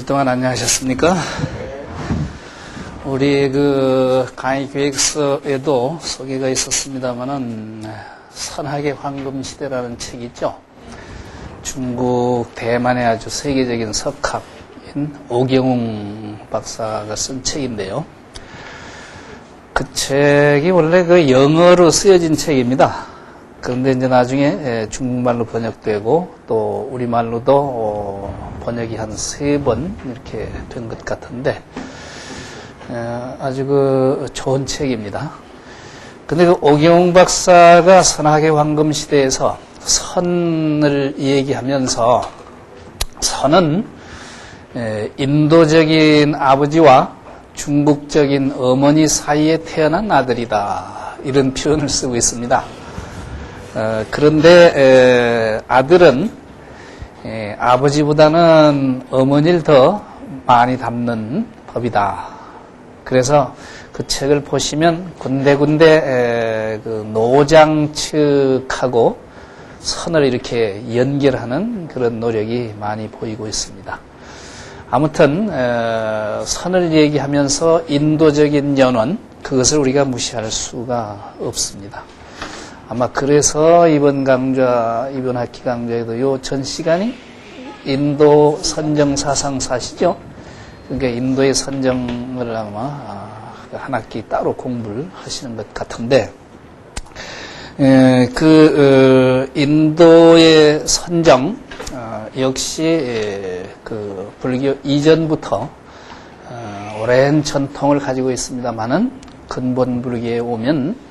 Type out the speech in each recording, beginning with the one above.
그동안 안녕하셨습니까? 우리 그 강의 계획서에도 소개가 있었습니다만은 선학의 황금 시대라는 책이 있죠. 중국 대만의 아주 세계적인 석학인 오경웅 박사가 쓴 책인데요. 그 책이 원래 그 영어로 쓰여진 책입니다. 그런데 이제 나중에 중국말로 번역되고 또 우리말로도 번역이 한 3번 이렇게 된 것 같은데 아주 그 좋은 책입니다. 근데 그 오경웅 박사가 선학의 황금 시대에서 선을 얘기하면서 선은 인도적인 아버지와 중국적인 어머니 사이에 태어난 아들이다, 이런 표현을 쓰고 있습니다. 그런데 아들은 아버지보다는 어머니를 더 많이 닮는 법이다. 그래서 그 책을 보시면 군데군데 그 노장 측하고 선을 이렇게 연결하는 그런 노력이 많이 보이고 있습니다. 아무튼 선을 얘기하면서 인도적인 연원, 그것을 우리가 무시할 수가 없습니다. 아마 그래서 이번 학기 강좌에도 요 전 시간이 인도 선정 사상사시죠. 그러니까 인도의 선정을 아마 한 학기 따로 공부를 하시는 것 같은데, 인도의 선정 역시 그 불교 이전부터 오랜 전통을 가지고 있습니다만은 근본 불교에 오면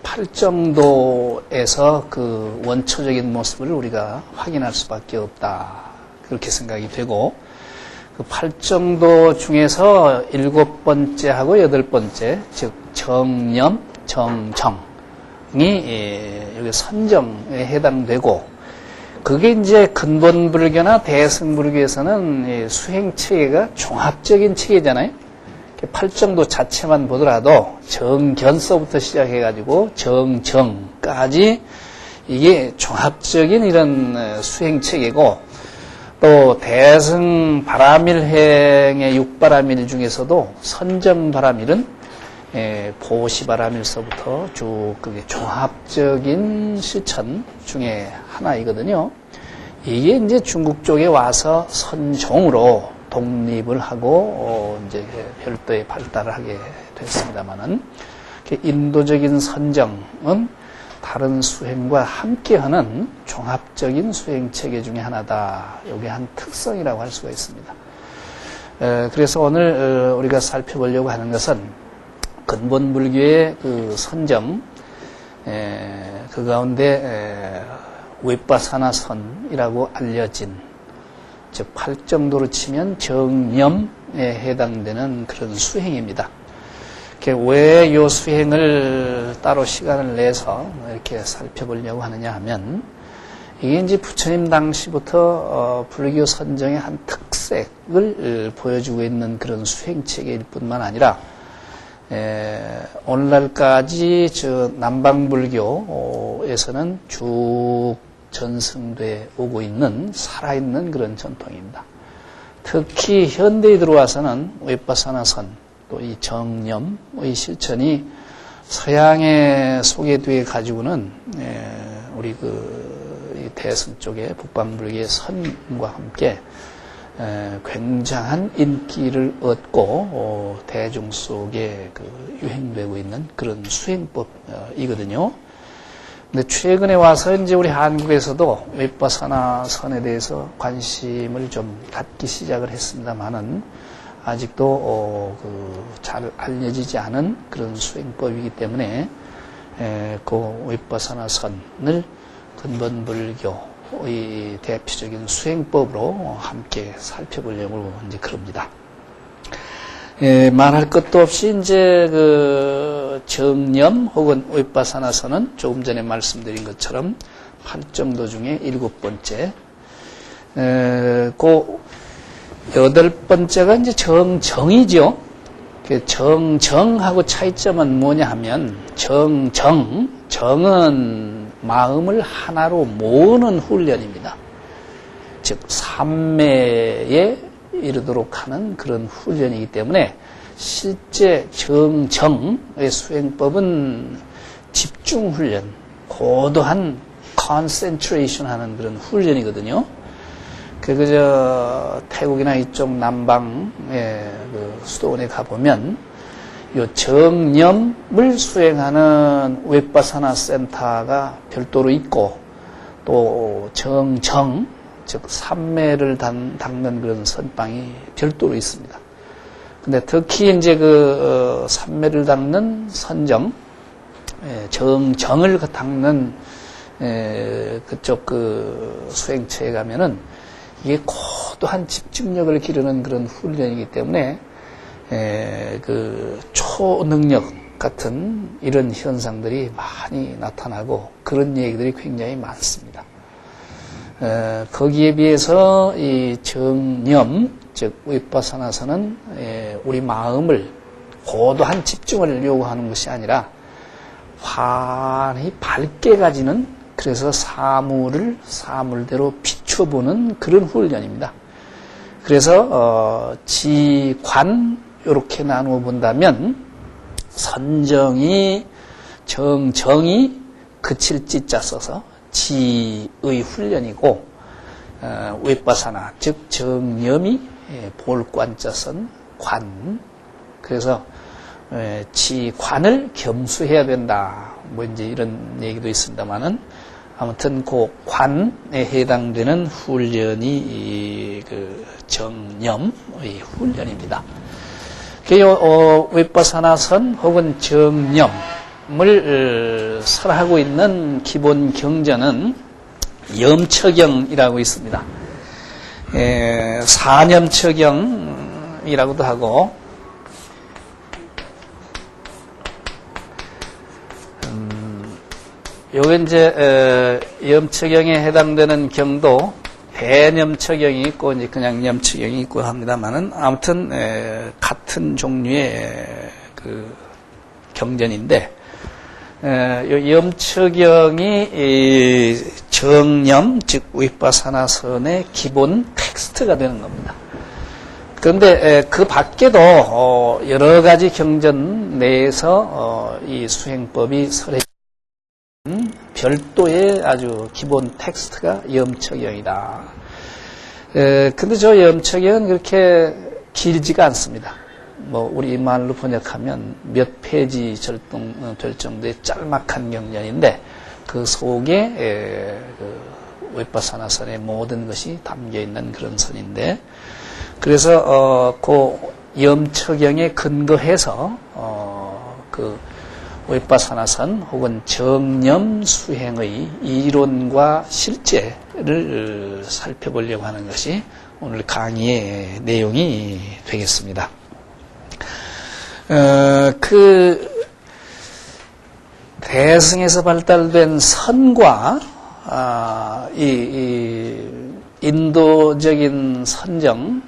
팔정도에서 그 원초적인 모습을 우리가 확인할 수밖에 없다, 그렇게 생각이 되고, 그 팔정도 중에서 7번째하고 8번째, 즉 정념, 정정이 여기 선정에 해당되고, 그게 이제 근본 불교나 대승 불교에서는 수행 체계가 종합적인 체계잖아요. 팔정도 자체만 보더라도 정견서부터 시작해가지고 정정까지 이게 종합적인 이런 수행 체계고, 또 대승 바라밀행의 6바라밀 중에서도 선정바라밀은 보시바라밀서부터 쭉 그게 종합적인 실천 중에 하나이거든요. 이게 이제 중국 쪽에 와서 선종으로 독립을 하고 이제 별도의 발달을 하게 됐습니다만은, 인도적인 선정은 다른 수행과 함께하는 종합적인 수행 체계 중에 하나다. 이게 한 특성이라고 할 수가 있습니다. 그래서 오늘 우리가 살펴보려고 하는 것은 근본 불교의 그 선정, 그 가운데 윗바사나선이라고 알려진, 즉 팔정도로 치면 정념에 해당되는 그런 수행입니다. 왜 이 수행을 따로 시간을 내서 이렇게 살펴보려고 하느냐 하면, 이게 이제 부처님 당시부터 불교 선정의 한 특색을 보여주고 있는 그런 수행 체계일 뿐만 아니라 오늘날까지 저 남방불교에서는 쭉 전승돼 오고 있는 살아있는 그런 전통입니다. 특히 현대에 들어와서는 윗바사나선, 또 이 정념의 실천이 서양에 소개되어 가지고는 우리 그 대승 쪽의 북방불교의 선과 함께 굉장한 인기를 얻고 대중 속에 그 유행되고 있는 그런 수행법이거든요. 근데 최근에 와서 이제 우리 한국에서도 윗바사나선에 대해서 관심을 좀 갖기 시작을 했습니다만은, 아직도 잘 알려지지 않은 그런 수행법이기 때문에 그 윗바사나선을 근본 불교의 대표적인 수행법으로 함께 살펴보려고 이제 그럽니다. 말할 것도 없이 이제 그 정념 혹은 윗바사나선은 조금 전에 말씀드린 것처럼 팔정도 중에 7번째, 그 8번째가 이제 정정이죠. 정정하고 차이점은 뭐냐 하면, 정은 마음을 하나로 모으는 훈련입니다. 즉 삼매의 이르도록 하는 그런 훈련이기 때문에 실제 정정의 수행법은 집중훈련, 고도한 컨센트레이션 하는 그런 훈련이거든요. 그저 태국이나 이쪽 남방의 그 수도원에 가보면 요 정념을 수행하는 윗바사나 센터가 별도로 있고 또 정정, 즉 삼매를 닦는 그런 선방이 별도로 있습니다. 근데 특히 이제 그 삼매를 닦는 선정, 정정을 닦는 그쪽 그 수행처에 가면은 이게 고도한 집중력을 기르는 그런 훈련이기 때문에 그 초능력 같은 이런 현상들이 많이 나타나고 그런 얘기들이 굉장히 많습니다. 거기에 비해서 이 정념, 즉 윗바사나서는 우리 마음을 고도한 집중을 요구하는 것이 아니라 환히 밝게 가지는, 그래서 사물을 사물대로 비춰보는 그런 훈련입니다. 그래서 지관 이렇게 나누어 본다면 선정이 정정이 그칠 지자 써서 지의 훈련이고, 윗바사나 즉 정념이 볼관자 쓴 관, 그래서 지관을 겸수해야 된다, 뭐 이제 이런 얘기도 있습니다만은 아무튼 그 관에 해당되는 훈련이 그 정념의 훈련입니다. 그 윗바사나선 혹은 정념을 설하고 있는 기본 경전은 염처경이라고 있습니다. 사념처경이라고도 하고, 요게 이제 염처경에 해당되는 경도 대념처경이 있고 이제 그냥 염처경이 있고 합니다만은 아무튼 같은 종류의 그 경전인데, 요 염처경이 정념 즉 윗바사나선의 기본 텍스트가 되는 겁니다. 그런데 그 밖에도 여러 가지 경전 내에서 이 수행법이 설해 별도의 아주 기본 텍스트가 염처경이다. 근데 저 염처경은 그렇게 길지가 않습니다. 뭐 우리 말로 번역하면 몇 페이지 될 정도의 짤막한 경전인데 그 속에 그 윗바사나선의 모든 것이 담겨 있는 그런 선인데, 그래서 그 염처경에 근거해서 그 윗바사나선 혹은 정념 수행의 이론과 실제를 살펴보려고 하는 것이 오늘 강의의 내용이 되겠습니다. 그 대승에서 발달된 선과 이 인도적인 선정의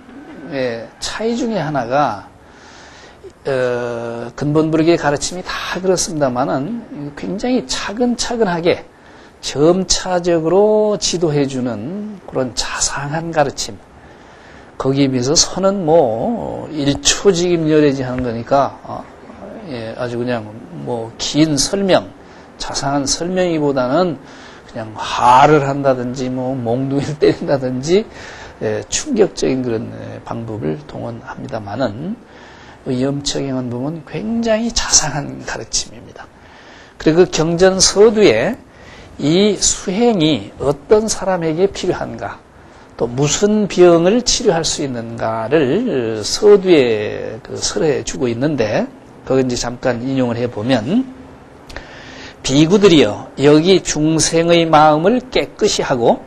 차이 중에 하나가, 근본부르기의 가르침이 다 그렇습니다만은 굉장히 차근차근하게 점차적으로 지도해주는 그런 자상한 가르침. 거기에 비해서 선은 뭐 일초직임열애지 하는 거니까 아주 그냥 뭐 긴 설명, 자상한 설명이보다는 그냥 화를 한다든지 뭐 몽둥이를 때린다든지 충격적인 그런 방법을 동원합니다만은 염처경은 보면 굉장히 자상한 가르침입니다. 그리고 그 경전 서두에 이 수행이 어떤 사람에게 필요한가, 또 무슨 병을 치료할 수 있는가를 서두에 설해 주고 있는데, 거기 이제 잠깐 인용을 해보면, 비구들이여 여기 중생의 마음을 깨끗이 하고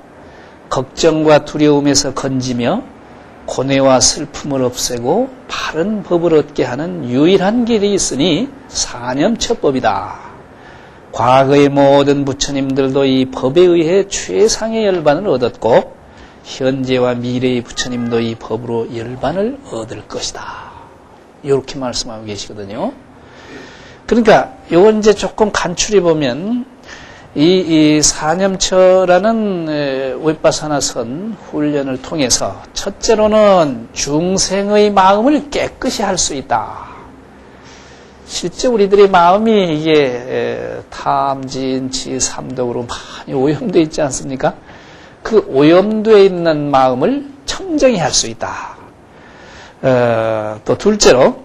걱정과 두려움에서 건지며 고뇌와 슬픔을 없애고 바른 법을 얻게 하는 유일한 길이 있으니 사념처법이다. 과거의 모든 부처님들도 이 법에 의해 최상의 열반을 얻었고 현재와 미래의 부처님도 이 법으로 열반을 얻을 것이다. 이렇게 말씀하고 계시거든요. 그러니까 요건 이제 조금 간추려 보면 이 사념처라는 윗바사나선 훈련을 통해서 첫째로는 중생의 마음을 깨끗이 할 수 있다. 실제 우리들의 마음이 이게 탐진치 삼독으로 많이 오염되어 있지 않습니까? 그 오염되어 있는 마음을 청정히 할 수 있다. 또 둘째로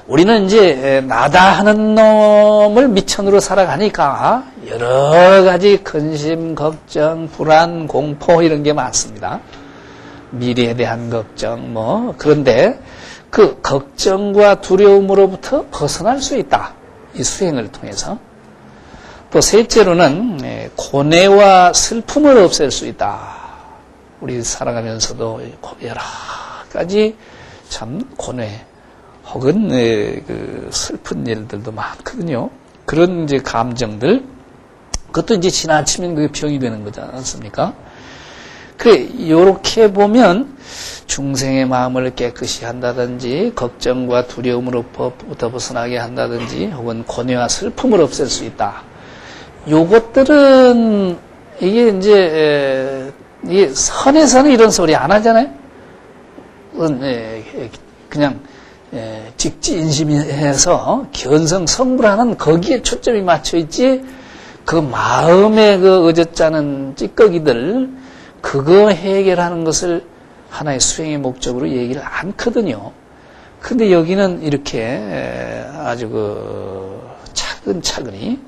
우리는 이제 나다 하는 놈을 미천으로 살아가니까 여러 가지 근심, 걱정, 불안, 공포 이런 게 많습니다. 미래에 대한 걱정 그런데 그 걱정과 두려움으로부터 벗어날 수 있다. 이 수행을 통해서. 또 셋째로는 고뇌와 슬픔을 없앨 수 있다. 우리 살아가면서도 여러 가지 참 고뇌 혹은 그 슬픈 일들도 많거든요. 그런 이제 감정들, 그것도 이제 지나치면 그게 병이 되는 거지 않습니까? 요렇게 보면 중생의 마음을 깨끗이 한다든지, 걱정과 두려움으로부터 벗어나게 한다든지, 혹은 고뇌와 슬픔을 없앨 수 있다. 요것들은, 이게 이제, 이게 선에서는 이런 소리 안 하잖아요? 그냥, 직지인심해서 견성성불하는 거기에 초점이 맞춰 있지, 그 마음의 그 어젓자는 찌꺼기들, 그거 해결하는 것을 하나의 수행의 목적으로 얘기를 않거든요. 근데 여기는 이렇게 아주 차근차근히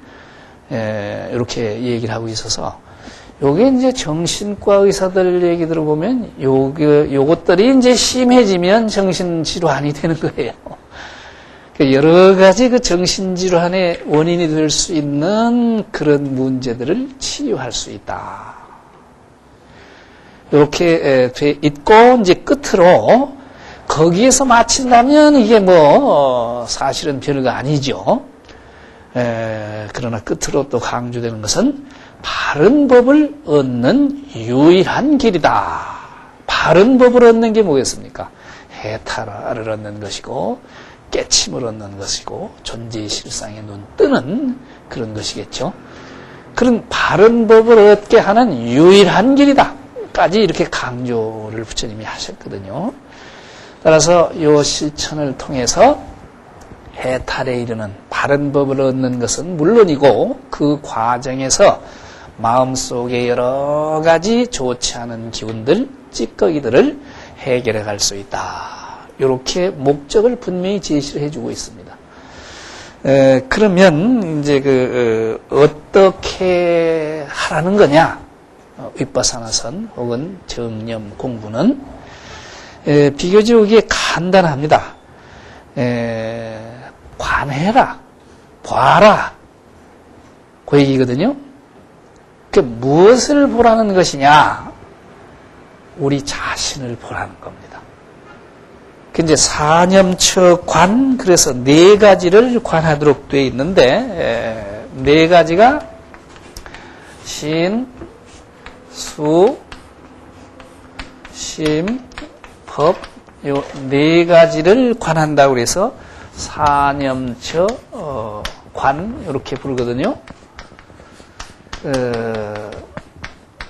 이렇게 얘기를 하고 있어서, 요게 이제 정신과 의사들 얘기 들어보면 요것들이 이제 심해지면 정신질환이 되는 거예요. 여러 가지 그 정신질환의 원인이 될 수 있는 그런 문제들을 치유할 수 있다. 이렇게 돼 있고, 이제 끝으로 거기에서 마친다면 이게 사실은 별거 아니죠. 그러나 끝으로 또 강조되는 것은 바른 법을 얻는 유일한 길이다. 바른 법을 얻는 게 뭐겠습니까? 해탈을 얻는 것이고, 깨침을 얻는 것이고, 존재의 실상에 눈 뜨는 그런 것이겠죠. 그런 바른 법을 얻게 하는 유일한 길이다. 까지 이렇게 강조를 부처님이 하셨거든요. 따라서 이 실천을 통해서 해탈에 이르는 바른 법을 얻는 것은 물론이고, 그 과정에서 마음속에 여러 가지 좋지 않은 기운들, 찌꺼기들을 해결해 갈 수 있다. 이렇게 목적을 분명히 제시를 해주고 있습니다. 그러면 이제 어떻게 하라는 거냐? 윗바사나선 혹은 정념 공부는 비교적 이게 간단합니다. 관해라, 봐라, 그 얘기거든요. 무엇을 보라는 것이냐? 우리 자신을 보라는 겁니다. 이제 사념처 관, 그래서 네 가지를 관하도록 되어 있는데, 네 가지가 신, 수, 심, 법, 요 네 가지를 관한다고 그래서 사념처 관 이렇게 부르거든요.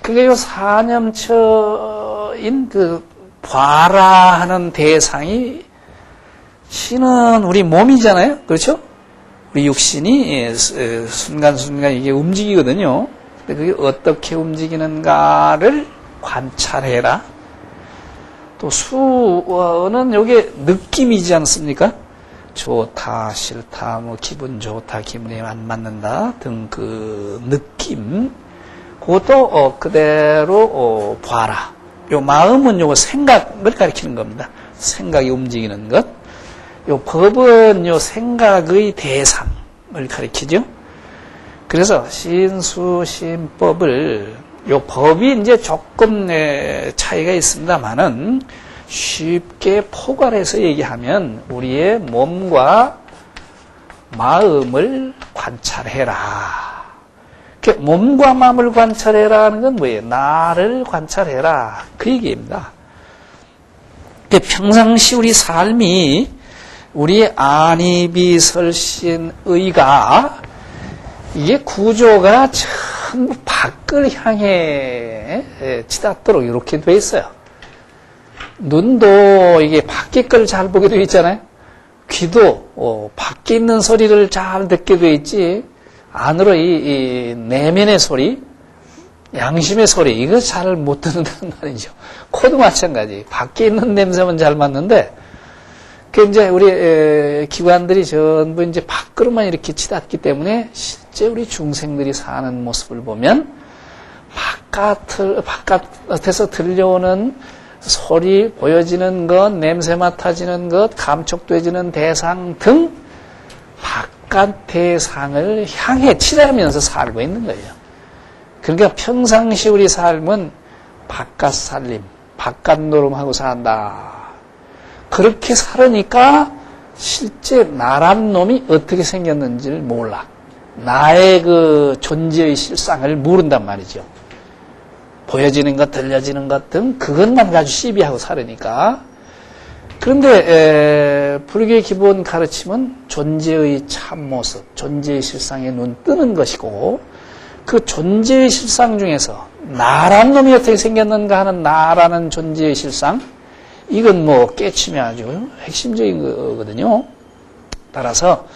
그게 요 사념처인 봐라 하는 대상이 신은 우리 몸이잖아요. 그렇죠? 우리 육신이 순간순간 이게 움직이거든요. 그게 어떻게 움직이는가를 관찰해라. 또 수는 요게 느낌이지 않습니까? 좋다, 싫다, 기분 좋다, 기분이 안 맞는다 등 그 느낌, 그것도 그대로 봐라. 요 마음은 요거 생각을 가리키는 겁니다. 생각이 움직이는 것. 요 법은 요 생각의 대상을 가리키죠. 그래서 신수심법을 요 법이 이제 조금 차이가 있습니다만은 쉽게 포괄해서 얘기하면 우리의 몸과 마음을 관찰해라. 몸과 마음을 관찰해라 하는 건 뭐예요? 나를 관찰해라. 그 얘기입니다. 평상시 우리 삶이 우리의 안이비설신의가 이게 구조가 전부 밖을 향해 치닫도록 이렇게 돼 있어요. 눈도 이게 밖에 걸 잘 보게 돼 있잖아요. 귀도 밖에 있는 소리를 잘 듣게 돼 있지, 안으로 이 내면의 소리, 양심의 소리, 이거 잘 못 듣는다는 말이죠. 코도 마찬가지. 밖에 있는 냄새만 잘 맡는데, 그 이제 우리 기관들이 전부 이제 밖으로만 이렇게 치닫기 때문에 실제 우리 중생들이 사는 모습을 보면 바깥에서 들려오는 소리, 보여지는 것, 냄새 맡아지는 것, 감촉되지는 대상 등 바깥 대상을 향해 치닫으면서 살고 있는 거예요. 그러니까 평상시 우리 삶은 바깥 살림, 바깥 노름하고 산다. 그렇게 살으니까 실제 나란 놈이 어떻게 생겼는지를 몰라. 나의 그 존재의 실상을 모른단 말이죠. 보여지는 것, 들려지는 것 등 그것만 가지고 시비하고 살으니까. 그런데 불교의 기본 가르침은 존재의 참모습, 존재의 실상에 눈 뜨는 것이고, 그 존재의 실상 중에서 나란 놈이 어떻게 생겼는가 하는 나라는 존재의 실상, 이건 뭐 깨치면 아주 핵심적인 거거든요. 따라서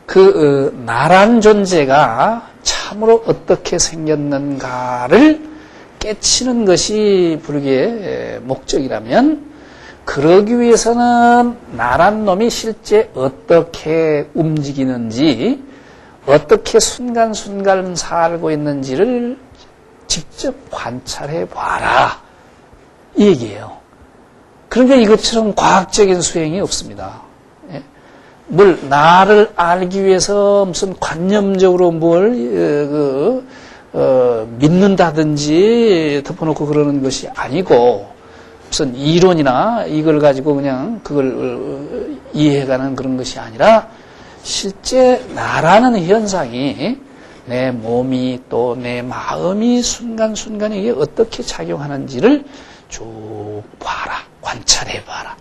그 나란 존재가 참으로 어떻게 생겼는가를 깨치는 것이 불교의 목적이라면, 그러기 위해서는 나란 놈이 실제 어떻게 움직이는지, 어떻게 순간순간 살고 있는지를 직접 관찰해 봐라, 이 얘기예요. 그러니까 이것처럼 과학적인 수행이 없습니다. 뭘 나를 알기 위해서 무슨 관념적으로 뭘 믿는다든지 덮어놓고 그러는 것이 아니고, 무슨 이론이나 이걸 가지고 그냥 그걸 이해해가는 그런 것이 아니라 실제 나라는 현상이 내 몸이 또 내 마음이 순간순간에 이게 어떻게 작용하는지를 쭉 봐라, 관찰해봐라.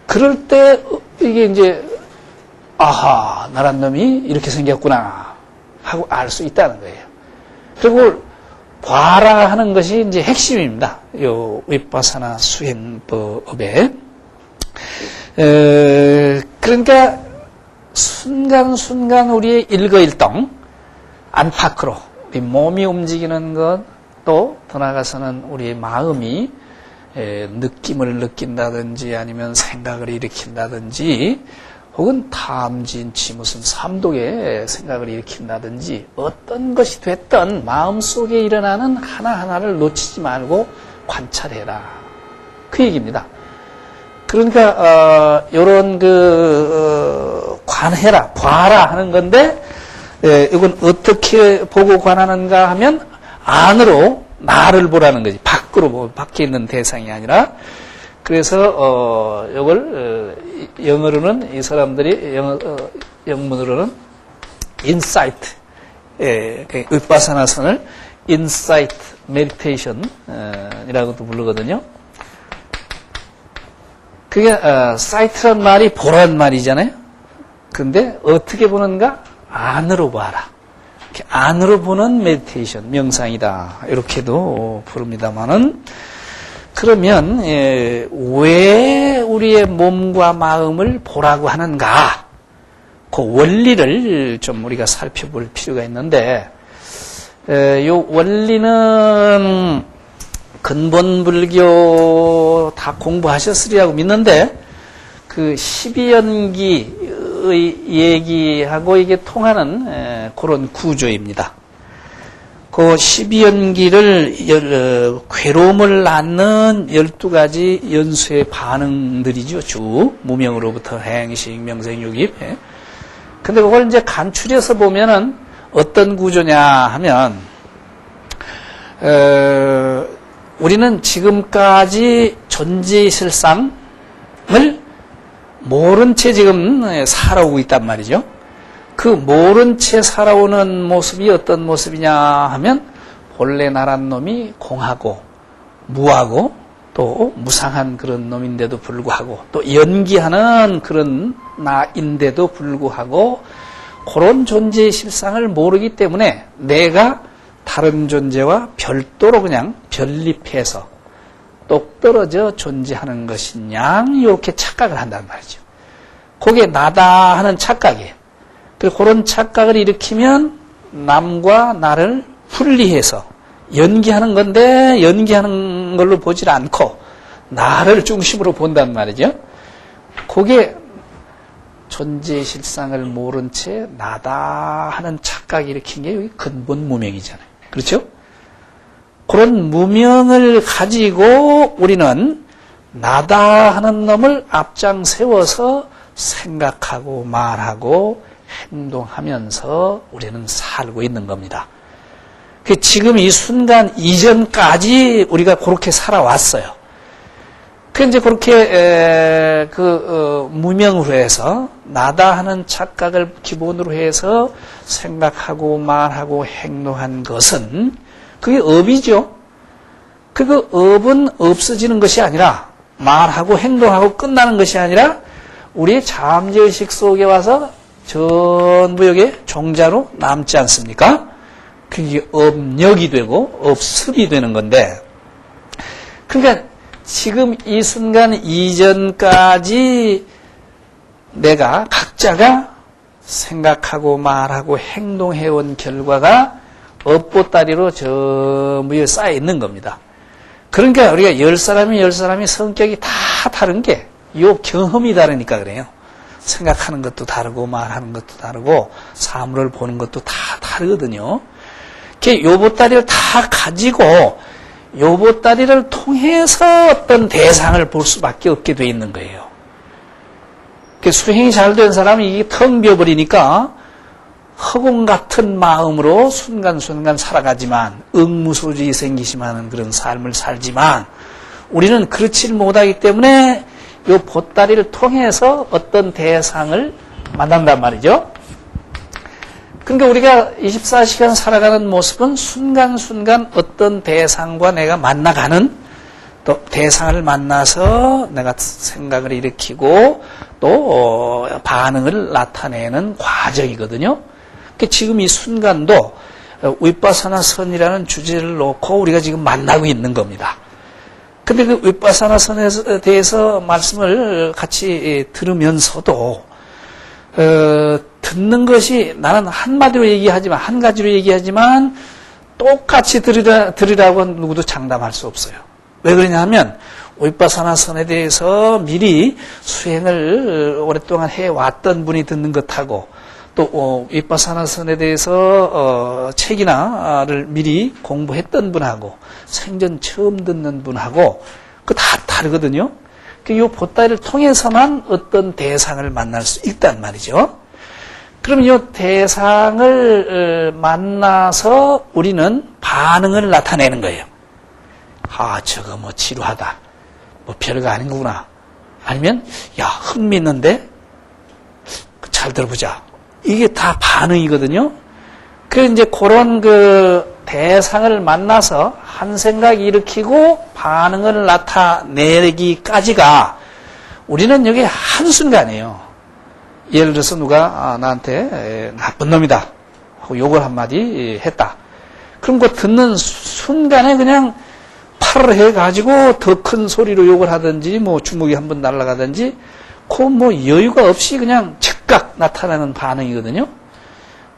그럴 때 이게 이제 아하, 나란 놈이 이렇게 생겼구나 하고 알 수 있다는 거예요. 그리고 봐라 하는 것이 이제 핵심입니다. 요 윗바사나 수행법에. 그러니까 순간순간 우리의 일거일동, 안팎으로 우리 몸이 움직이는 것, 또 더 나아가서는 우리의 마음이 느낌을 느낀다든지 아니면 생각을 일으킨다든지 혹은 탐진치 무슨 삼독의 생각을 일으킨다든지 어떤 것이 됐든 마음속에 일어나는 하나하나를 놓치지 말고 관찰해라, 그 얘기입니다. 그러니까 요런 관해라, 봐라 하는 건데, 이건 어떻게 보고 관하는가 하면 안으로 나를 보라는 거지. 밖으로 밖에 있는 대상이 아니라. 그래서 이걸 영어로는 이 사람들이 영문으로는 인사이트, 윗바사나선을 인사이트 메디테이션이라고도 부르거든요. 그게 사이트란 말이 보란 말이잖아요. 근데 어떻게 보는가? 안으로 봐라. 안으로 보는 메디테이션, 명상이다, 이렇게도 부릅니다만은, 그러면 왜 우리의 몸과 마음을 보라고 하는가? 그 원리를 좀 우리가 살펴볼 필요가 있는데, 이 원리는 근본 불교 다 공부하셨으리라고 믿는데, 그 12연기의 얘기하고 이게 통하는 그런 구조입니다. 그 12연기를 괴로움을 낳는 12가지 연수의 반응들이죠. 주, 무명으로부터 행식, 명생유깁. 근데 그걸 이제 간추려서 보면은 어떤 구조냐 하면, 우리는 지금까지 존재의 실상을 모른 채 지금 살아오고 있단 말이죠. 그 모른 채 살아오는 모습이 어떤 모습이냐 하면, 본래 나란 놈이 공하고 무하고 또 무상한 그런 놈인데도 불구하고, 또 연기하는 그런 나인데도 불구하고 그런 존재의 실상을 모르기 때문에 내가 다른 존재와 별도로 그냥 별립해서 똑 떨어져 존재하는 것이냐 이렇게 착각을 한단 말이죠. 그게 나다 하는 착각이에요. 그리고 그런 착각을 일으키면 남과 나를 분리해서 연기하는 건데 연기하는 걸로 보질 않고 나를 중심으로 본단 말이죠. 그게 존재의 실상을 모른 채 나다 하는 착각을 일으킨 게 여기 근본 무명이잖아요. 그렇죠? 그런 무명을 가지고 우리는 나다 하는 놈을 앞장 세워서 생각하고 말하고 행동하면서 우리는 살고 있는 겁니다. 지금 이 순간 이전까지 우리가 그렇게 살아왔어요. 이제 그렇게 무명으로 해서 나다 하는 착각을 기본으로 해서 생각하고 말하고 행동한 것은 그게 업이죠. 그 업은 없어지는 것이 아니라 말하고 행동하고 끝나는 것이 아니라 우리의 잠재의식 속에 와서 전부 여기에 종자로 남지 않습니까? 그게 업력이 되고 업습이 되는 건데, 그러니까 지금 이 순간 이전까지 내가 각자가 생각하고 말하고 행동해온 결과가 업보따리로 전부 쌓여 있는 겁니다. 그러니까 우리가 10사람이 성격이 다 다른 게 요 경험이 다르니까 그래요. 생각하는 것도 다르고 말하는 것도 다르고 사물을 보는 것도 다 다르거든요. 요 보따리를 다 가지고 요 보따리를 통해서 어떤 대상을 볼 수밖에 없게 돼 있는 거예요. 수행이 잘 된 사람은 이게 텅 비어버리니까 허공 같은 마음으로 순간순간 살아가지만 응무소지이 생기시면 그런 삶을 살지만 우리는 그렇지 못하기 때문에 이 보따리를 통해서 어떤 대상을 만난단 말이죠. 그러니까 우리가 24시간 살아가는 모습은 순간순간 어떤 대상과 내가 만나가는, 또 대상을 만나서 내가 생각을 일으키고 또 반응을 나타내는 과정이거든요. 그러니까 지금 이 순간도 윗바사나 선이라는 주제를 놓고 우리가 지금 만나고 있는 겁니다. 근데 그 윗바사나 선에 대해서 말씀을 같이 들으면서도 듣는 것이 나는 한마디로 얘기하지만 한 가지로 얘기하지만 똑같이 들으라고 누구도 장담할 수 없어요. 왜 그러냐 하면 윗바사나 선에 대해서 미리 수행을 오랫동안 해왔던 분이 듣는 것하고 또 윗바사나 선에 대해서 책이나를 미리 공부했던 분하고 생전 처음 듣는 분하고 그 다 다르거든요. 이 보따리를 통해서만 어떤 대상을 만날 수 있단 말이죠. 그럼 이 대상을 만나서 우리는 반응을 나타내는 거예요. 아, 저거 뭐 지루하다. 뭐 별거 아닌 거구나. 아니면 야, 흥미있는데? 잘 들어보자. 이게 다 반응이거든요. 그래서 이제 그런 대상을 만나서 한 생각 일으키고 반응을 나타내기까지가 우리는 여기 한순간이에요. 예를 들어서 누가 나한테 나쁜 놈이다 하고 욕을 한마디 했다. 그럼 그 듣는 순간에 그냥 팔을 해가지고 더 큰 소리로 욕을 하든지 뭐 주먹이 한번 날아가든지 그 뭐 여유가 없이 그냥 즉각 나타나는 반응이거든요.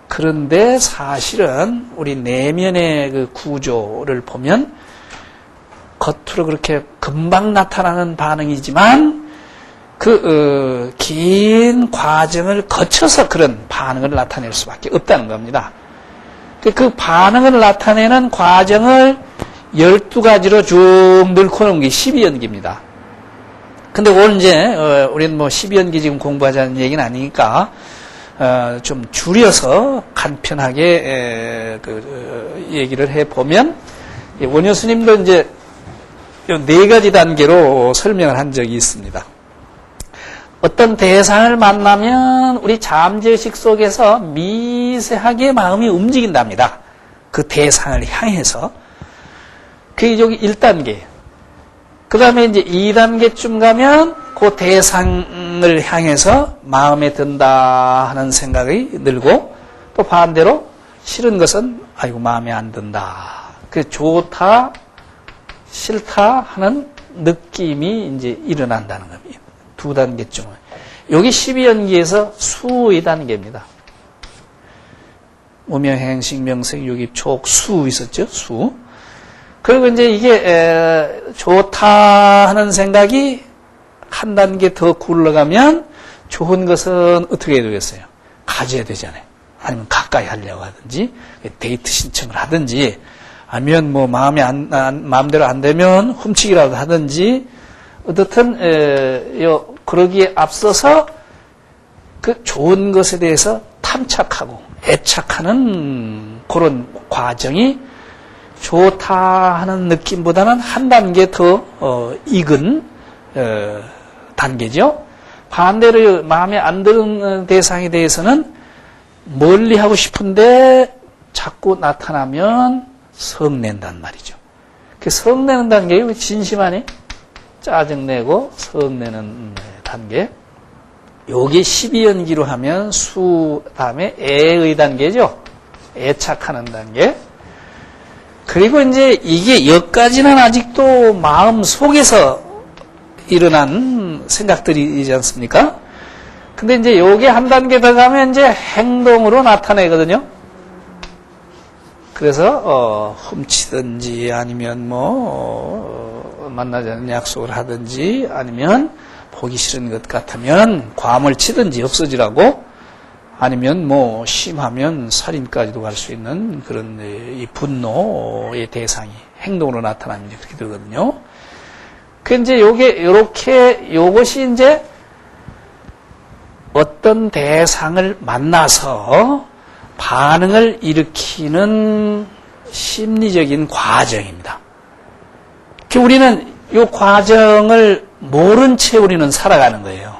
그런데 사실은 우리 내면의 그 구조를 보면 겉으로 그렇게 금방 나타나는 반응이지만 긴 과정을 거쳐서 그런 반응을 나타낼 수밖에 없다는 겁니다. 그 반응을 나타내는 과정을 12가지로 쭉 넣고 놓은 게 12연기입니다. 근데 오늘 이제 우리는 뭐 12연기 지금 공부하자는 얘기는 아니니까 좀 줄여서 간편하게 얘기를 해보면 원효 스님도 이제 4가지 단계로 설명을 한 적이 있습니다. 어떤 대상을 만나면 우리 잠재의식 속에서 미세하게 마음이 움직인답니다. 그 대상을 향해서. 그게 여기 1단계. 그 다음에 이제 2단계쯤 가면 그 대상을 향해서 마음에 든다 하는 생각이 들고, 또 반대로 싫은 것은 아이고 마음에 안 든다. 그 좋다, 싫다 하는 느낌이 이제 일어난다는 겁니다. 두 단계쯤은. 여기 12연기에서 수의 단계입니다. 무명행식, 명색, 유기, 촉, 수 있었죠? 수. 그리고 이제 이게 좋다 하는 생각이 한 단계 더 굴러가면 좋은 것은 어떻게 해야 되겠어요? 가져야 되잖아요. 아니면 가까이 하려고 하든지, 데이트 신청을 하든지, 아니면 뭐 마음대로 안 되면 훔치기라도 하든지, 어떻든, 그러기에 앞서서 그 좋은 것에 대해서 탐착하고 애착하는 그런 과정이 좋다 하는 느낌보다는 한 단계 더 익은 단계죠. 반대로 마음에 안 드는 대상에 대해서는 멀리 하고 싶은데 자꾸 나타나면 성낸단 말이죠. 그 성내는 단계가 진심하니 짜증내고 성내는 단계. 요게 12연기로 하면 수 다음에 애의 단계죠. 애착하는 단계. 그리고 이제 이게 여기까지는 아직도 마음 속에서 일어난 생각들이지 않습니까? 근데 이제 요게 한 단계 더 가면 이제 행동으로 나타내거든요. 그래서 훔치든지 아니면 만나자는 약속을 하든지 아니면 보기 싫은 것 같으면 괌을 치든지 없어지라고, 아니면 심하면 살인까지도 갈 수 있는 그런 이 분노의 대상이 행동으로 나타나면 그렇게 되거든요. 그 이제 요것이 이제 어떤 대상을 만나서 반응을 일으키는 심리적인 과정입니다. 우리는 이 과정을 모른 채 우리는 살아가는 거예요.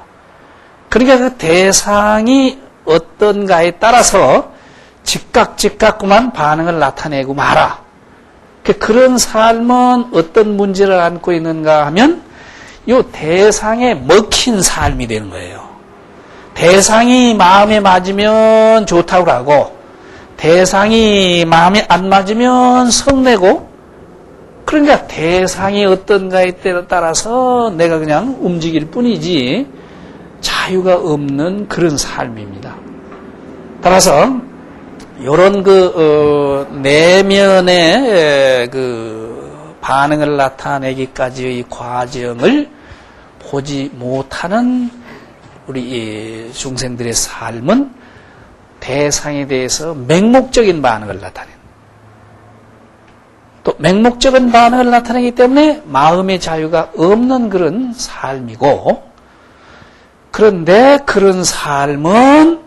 그러니까 그 대상이 어떤가에 따라서 즉각그만 반응을 나타내고 말아. 그런 삶은 어떤 문제를 안고 있는가 하면 이 대상에 먹힌 삶이 되는 거예요. 대상이 마음에 맞으면 좋다고 하고 대상이 마음에 안 맞으면 성내고, 그러니까 대상이 어떤가에 따라서 내가 그냥 움직일 뿐이지 자유가 없는 그런 삶입니다. 따라서 이런 내면의 반응을 나타내기까지의 과정을 보지 못하는 우리 중생들의 삶은 대상에 대해서 맹목적인 반응을 나타내는, 또 맹목적인 반응을 나타내기 때문에 마음의 자유가 없는 그런 삶이고, 그런데 그런 삶은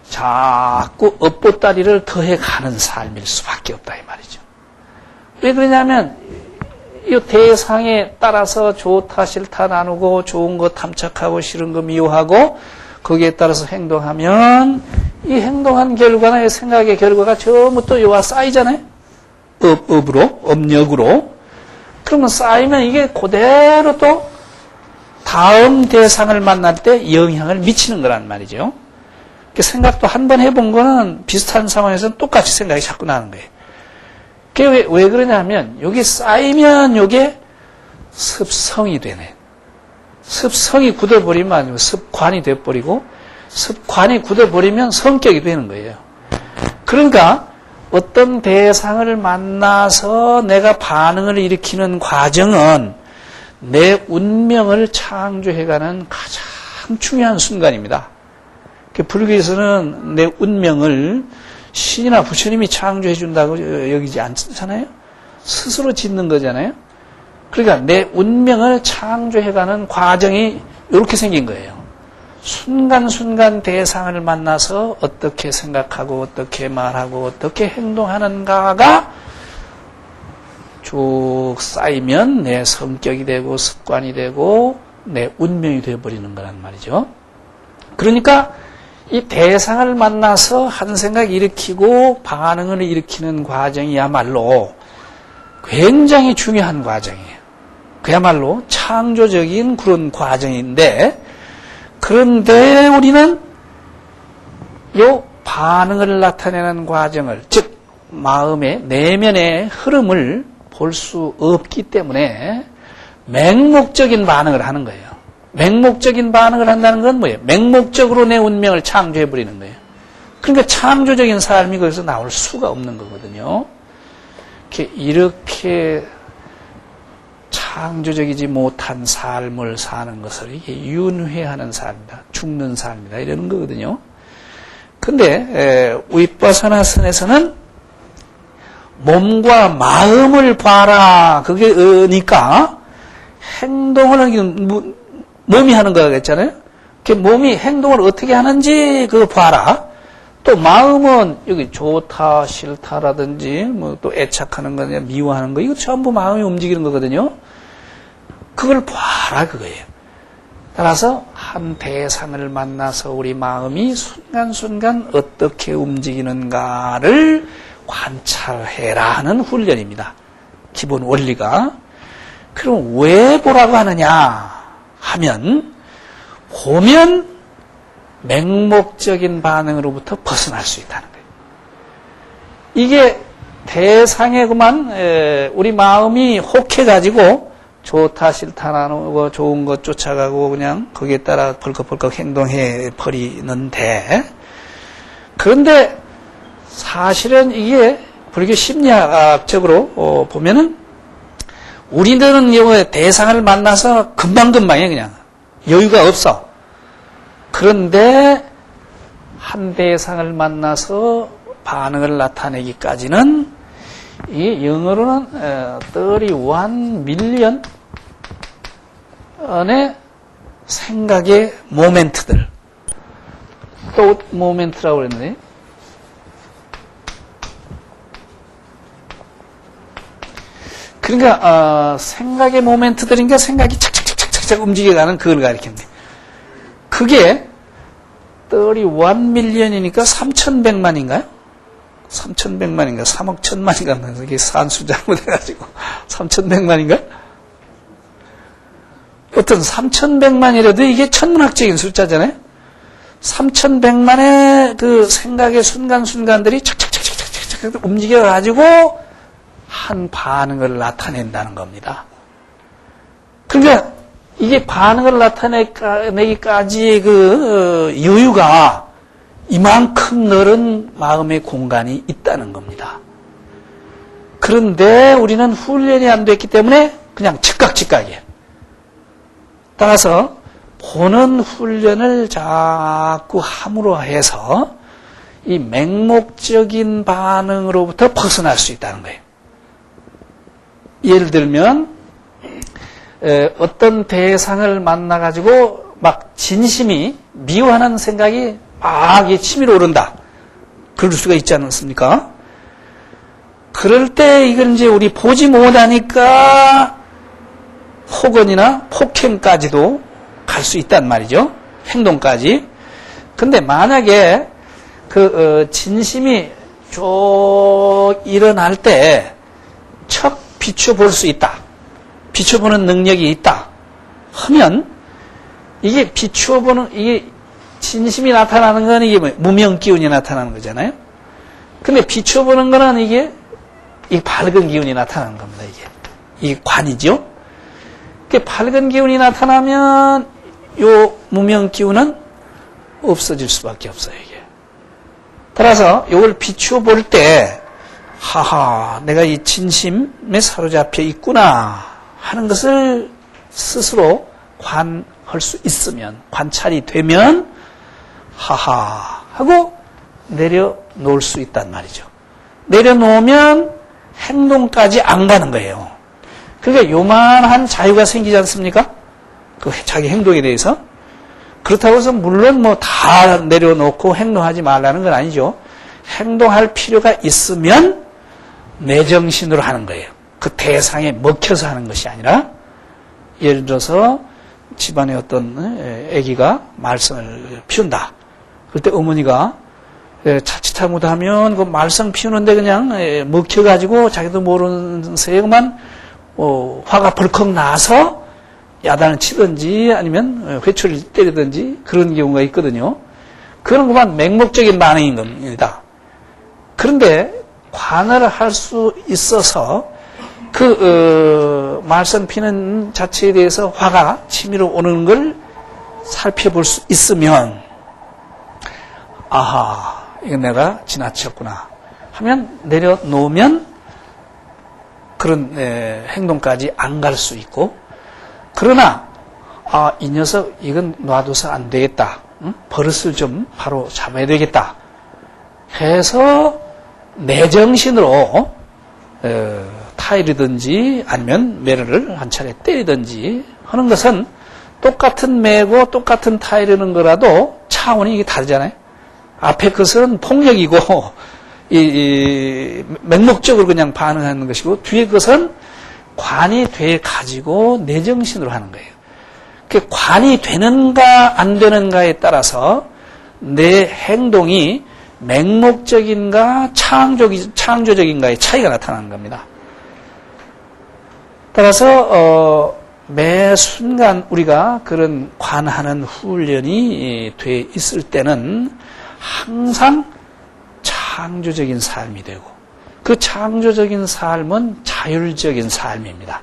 자꾸 업보따리를 더해가는 삶일 수밖에 없다 이 말이죠. 왜 그러냐면 이 대상에 따라서 좋다 싫다 나누고 좋은 거 탐착하고 싫은 거 미워하고 거기에 따라서 행동하면 이 행동한 결과나 이 생각의 결과가 전부 또 요와 쌓이잖아요. 업력으로. 그러면 쌓이면 이게 그대로 또 다음 대상을 만날 때 영향을 미치는 거란 말이죠. 생각도 한 번 해본 거는 비슷한 상황에서는 똑같이 생각이 자꾸 나는 거예요. 그게 왜 그러냐면 여기 쌓이면 이게 습성이 되네. 습성이 굳어버리면 아니고 습관이 돼버리고, 습관이 굳어버리면 성격이 되는 거예요. 그러니까 어떤 대상을 만나서 내가 반응을 일으키는 과정은 내 운명을 창조해가는 가장 중요한 순간입니다. 불교에서는 내 운명을 신이나 부처님이 창조해 준다고 여기지 않잖아요. 스스로 짓는 거잖아요. 그러니까 내 운명을 창조해가는 과정이 이렇게 생긴 거예요. 순간순간 대상을 만나서 어떻게 생각하고 어떻게 말하고 어떻게 행동하는가가 쭉 쌓이면 내 성격이 되고 습관이 되고 내 운명이 되어버리는 거란 말이죠. 그러니까 이 대상을 만나서 한 생각 일으키고 반응을 일으키는 과정이야말로 굉장히 중요한 과정이에요. 그야말로 창조적인 그런 과정인데, 그런데 우리는 요 반응을 나타내는 과정을, 즉 마음의 내면의 흐름을 볼 수 없기 때문에 맹목적인 반응을 하는 거예요. 맹목적인 반응을 한다는 건 뭐예요? 맹목적으로 내 운명을 창조해버리는 거예요. 그러니까 창조적인 삶이 거기서 나올 수가 없는 거거든요. 이렇게 창조적이지 못한 삶을 사는 것을 이게 윤회하는 삶이다. 죽는 삶이다. 이러는 거거든요. 근데 위파사나선에서는 몸과 마음을 봐라. 그게니까 행동을 몸이 하는 거겠잖아요. 몸이 행동을 어떻게 하는지 그거 봐라. 또 마음은 여기 좋다 싫다라든지 뭐 또 애착하는 거냐 미워하는 거 이거 전부 마음이 움직이는 거거든요. 그걸 봐라 그거예요. 따라서 한 대상을 만나서 우리 마음이 순간순간 어떻게 움직이는가를 관찰해라 하는 훈련입니다. 기본 원리가. 그럼 왜 보라고 하느냐 하면 보면 맹목적인 반응으로부터 벗어날 수 있다는 거예요. 이게 대상에 그만 우리 마음이 혹해가지고 좋다 싫다 나누고 좋은 것 쫓아가고 그냥 거기에 따라 벌컥벌컥 행동해 버리는데, 그런데 사실은 이게 불교 심리학적으로 보면은 우리들은 경우에 대상을 만나서 금방금방에 그냥 여유가 없어. 그런데 한 대상을 만나서 반응을 나타내기까지는 이 영어로는 31밀리언의 생각의 모멘트들, 또 모멘트라고 그랬는데, 그러니까 생각의 모멘트들이니까 생각이 착착착착착 움직여가는 그걸 가리켰네. 그게 31밀리언이니까 3,100만인가요? 3,100만인가? 3억 1,000만인가? 이게 산수 잘못해가지고 3,100만인가? 어떤 3,100만이라도 이게 천문학적인 숫자잖아요? 3,100만의 그 생각의 순간순간들이 착착착착착착 움직여가지고 한 반응을 나타낸다는 겁니다. 그러니까 이게 반응을 나타내기까지의 그 여유가 이만큼 넓은 마음의 공간이 있다는 겁니다. 그런데 우리는 훈련이 안 됐기 때문에 그냥 즉각이에요. 따라서 보는 훈련을 자꾸 함으로 해서 이 맹목적인 반응으로부터 벗어날 수 있다는 거예요. 예를 들면 어떤 대상을 만나가지고 막 진심이 미워하는 생각이 막 치밀어 오른다. 그럴 수가 있지 않습니까? 그럴 때 이걸 이제 우리 보지 못하니까 폭언이나 폭행까지도 갈 수 있단 말이죠. 행동까지. 근데 만약에 그 진심이 쭉 일어날 때 척 비춰볼 수 있다. 비춰보는 능력이 있다. 하면 이게 비춰보는 이게 진심이 나타나는 건 이게 무명 기운이 나타나는 거잖아요. 근데 비춰보는 거는 이게 밝은 기운이 나타나는 겁니다. 이게 관이죠. 밝은 기운이 나타나면 요 무명 기운은 없어질 수밖에 없어요. 이게. 따라서 이걸 비춰볼 때 하하, 내가 이 진심에 사로잡혀 있구나 하는 것을 스스로 관할 수 있으면, 관찰이 되면 하하 하고 내려놓을 수 있단 말이죠. 내려놓으면 행동까지 안 가는 거예요. 그러니까 요만한 자유가 생기지 않습니까? 그 자기 행동에 대해서. 그렇다고 해서 물론 뭐 다 내려놓고 행동하지 말라는 건 아니죠. 행동할 필요가 있으면 내 정신으로 하는 거예요. 그 대상에 먹혀서 하는 것이 아니라, 예를 들어서 집안에 어떤 아기가 말썽을 피운다. 그럴 때 어머니가 자칫하면 그 말썽 피우는데 그냥 먹혀가지고 자기도 모르는 새에만 화가 벌컥 나서 야단을 치든지 아니면 회초리를 때리든지 그런 경우가 있거든요. 그런 것만 맹목적인 반응인 겁니다. 그런데 관을 할 수 있어서 말썽 피는 자체에 대해서 화가 치밀어 오는 걸 살펴볼 수 있으면 아하, 이건 내가 지나쳤구나 하면 내려놓으면 그런 행동까지 안 갈 수 있고, 그러나 이 녀석 이건 놔둬서 안 되겠다, 버릇을 좀 바로 잡아야 되겠다 해서 내 정신으로 타이르든지 아니면 매를 한 차례 때리든지 하는 것은 똑같은 매고 똑같은 타이르는 거라도 차원이 이게 다르잖아요. 앞에 것은 폭력이고 맹목적으로 그냥 반응하는 것이고, 뒤에 것은 관이 돼 가지고 내 정신으로 하는 거예요. 그 관이 되는가 안 되는가에 따라서 내 행동이 맹목적인가 창조적인가의 차이가 나타나는 겁니다. 따라서 매 순간 우리가 그런 관하는 훈련이 돼 있을 때는 항상 창조적인 삶이 되고, 그 창조적인 삶은 자율적인 삶입니다.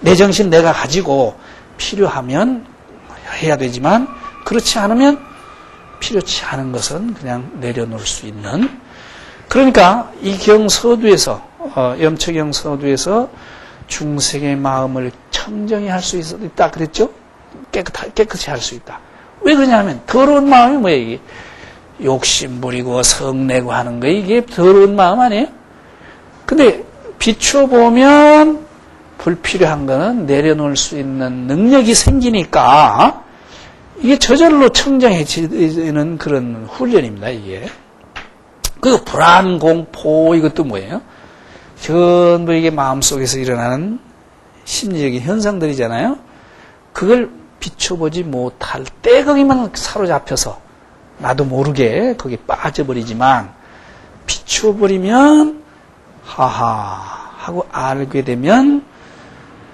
내 정신 내가 가지고 필요하면 해야 되지만 그렇지 않으면 필요치 않은 것은 그냥 내려놓을 수 있는, 그러니까 이 경서두에서 염초경 서두에서 중생의 마음을 청정히 할 수 있다 그랬죠? 깨끗이 할 수 있다. 왜 그러냐면 더러운 마음이 뭐예요? 이게 욕심 부리고 성내고 하는 거, 이게 더러운 마음 아니에요? 근데 비춰보면 불필요한 거는 내려놓을 수 있는 능력이 생기니까 이게 저절로 청정해지는 그런 훈련입니다, 이게. 그 불안, 공포, 이것도 뭐예요? 전부 이게 마음속에서 일어나는 심리적인 현상들이잖아요. 그걸 비춰보지 못할 때 거기만 사로잡혀서 나도 모르게 거기에 빠져버리지만, 비춰버리면 하하 하고 알게 되면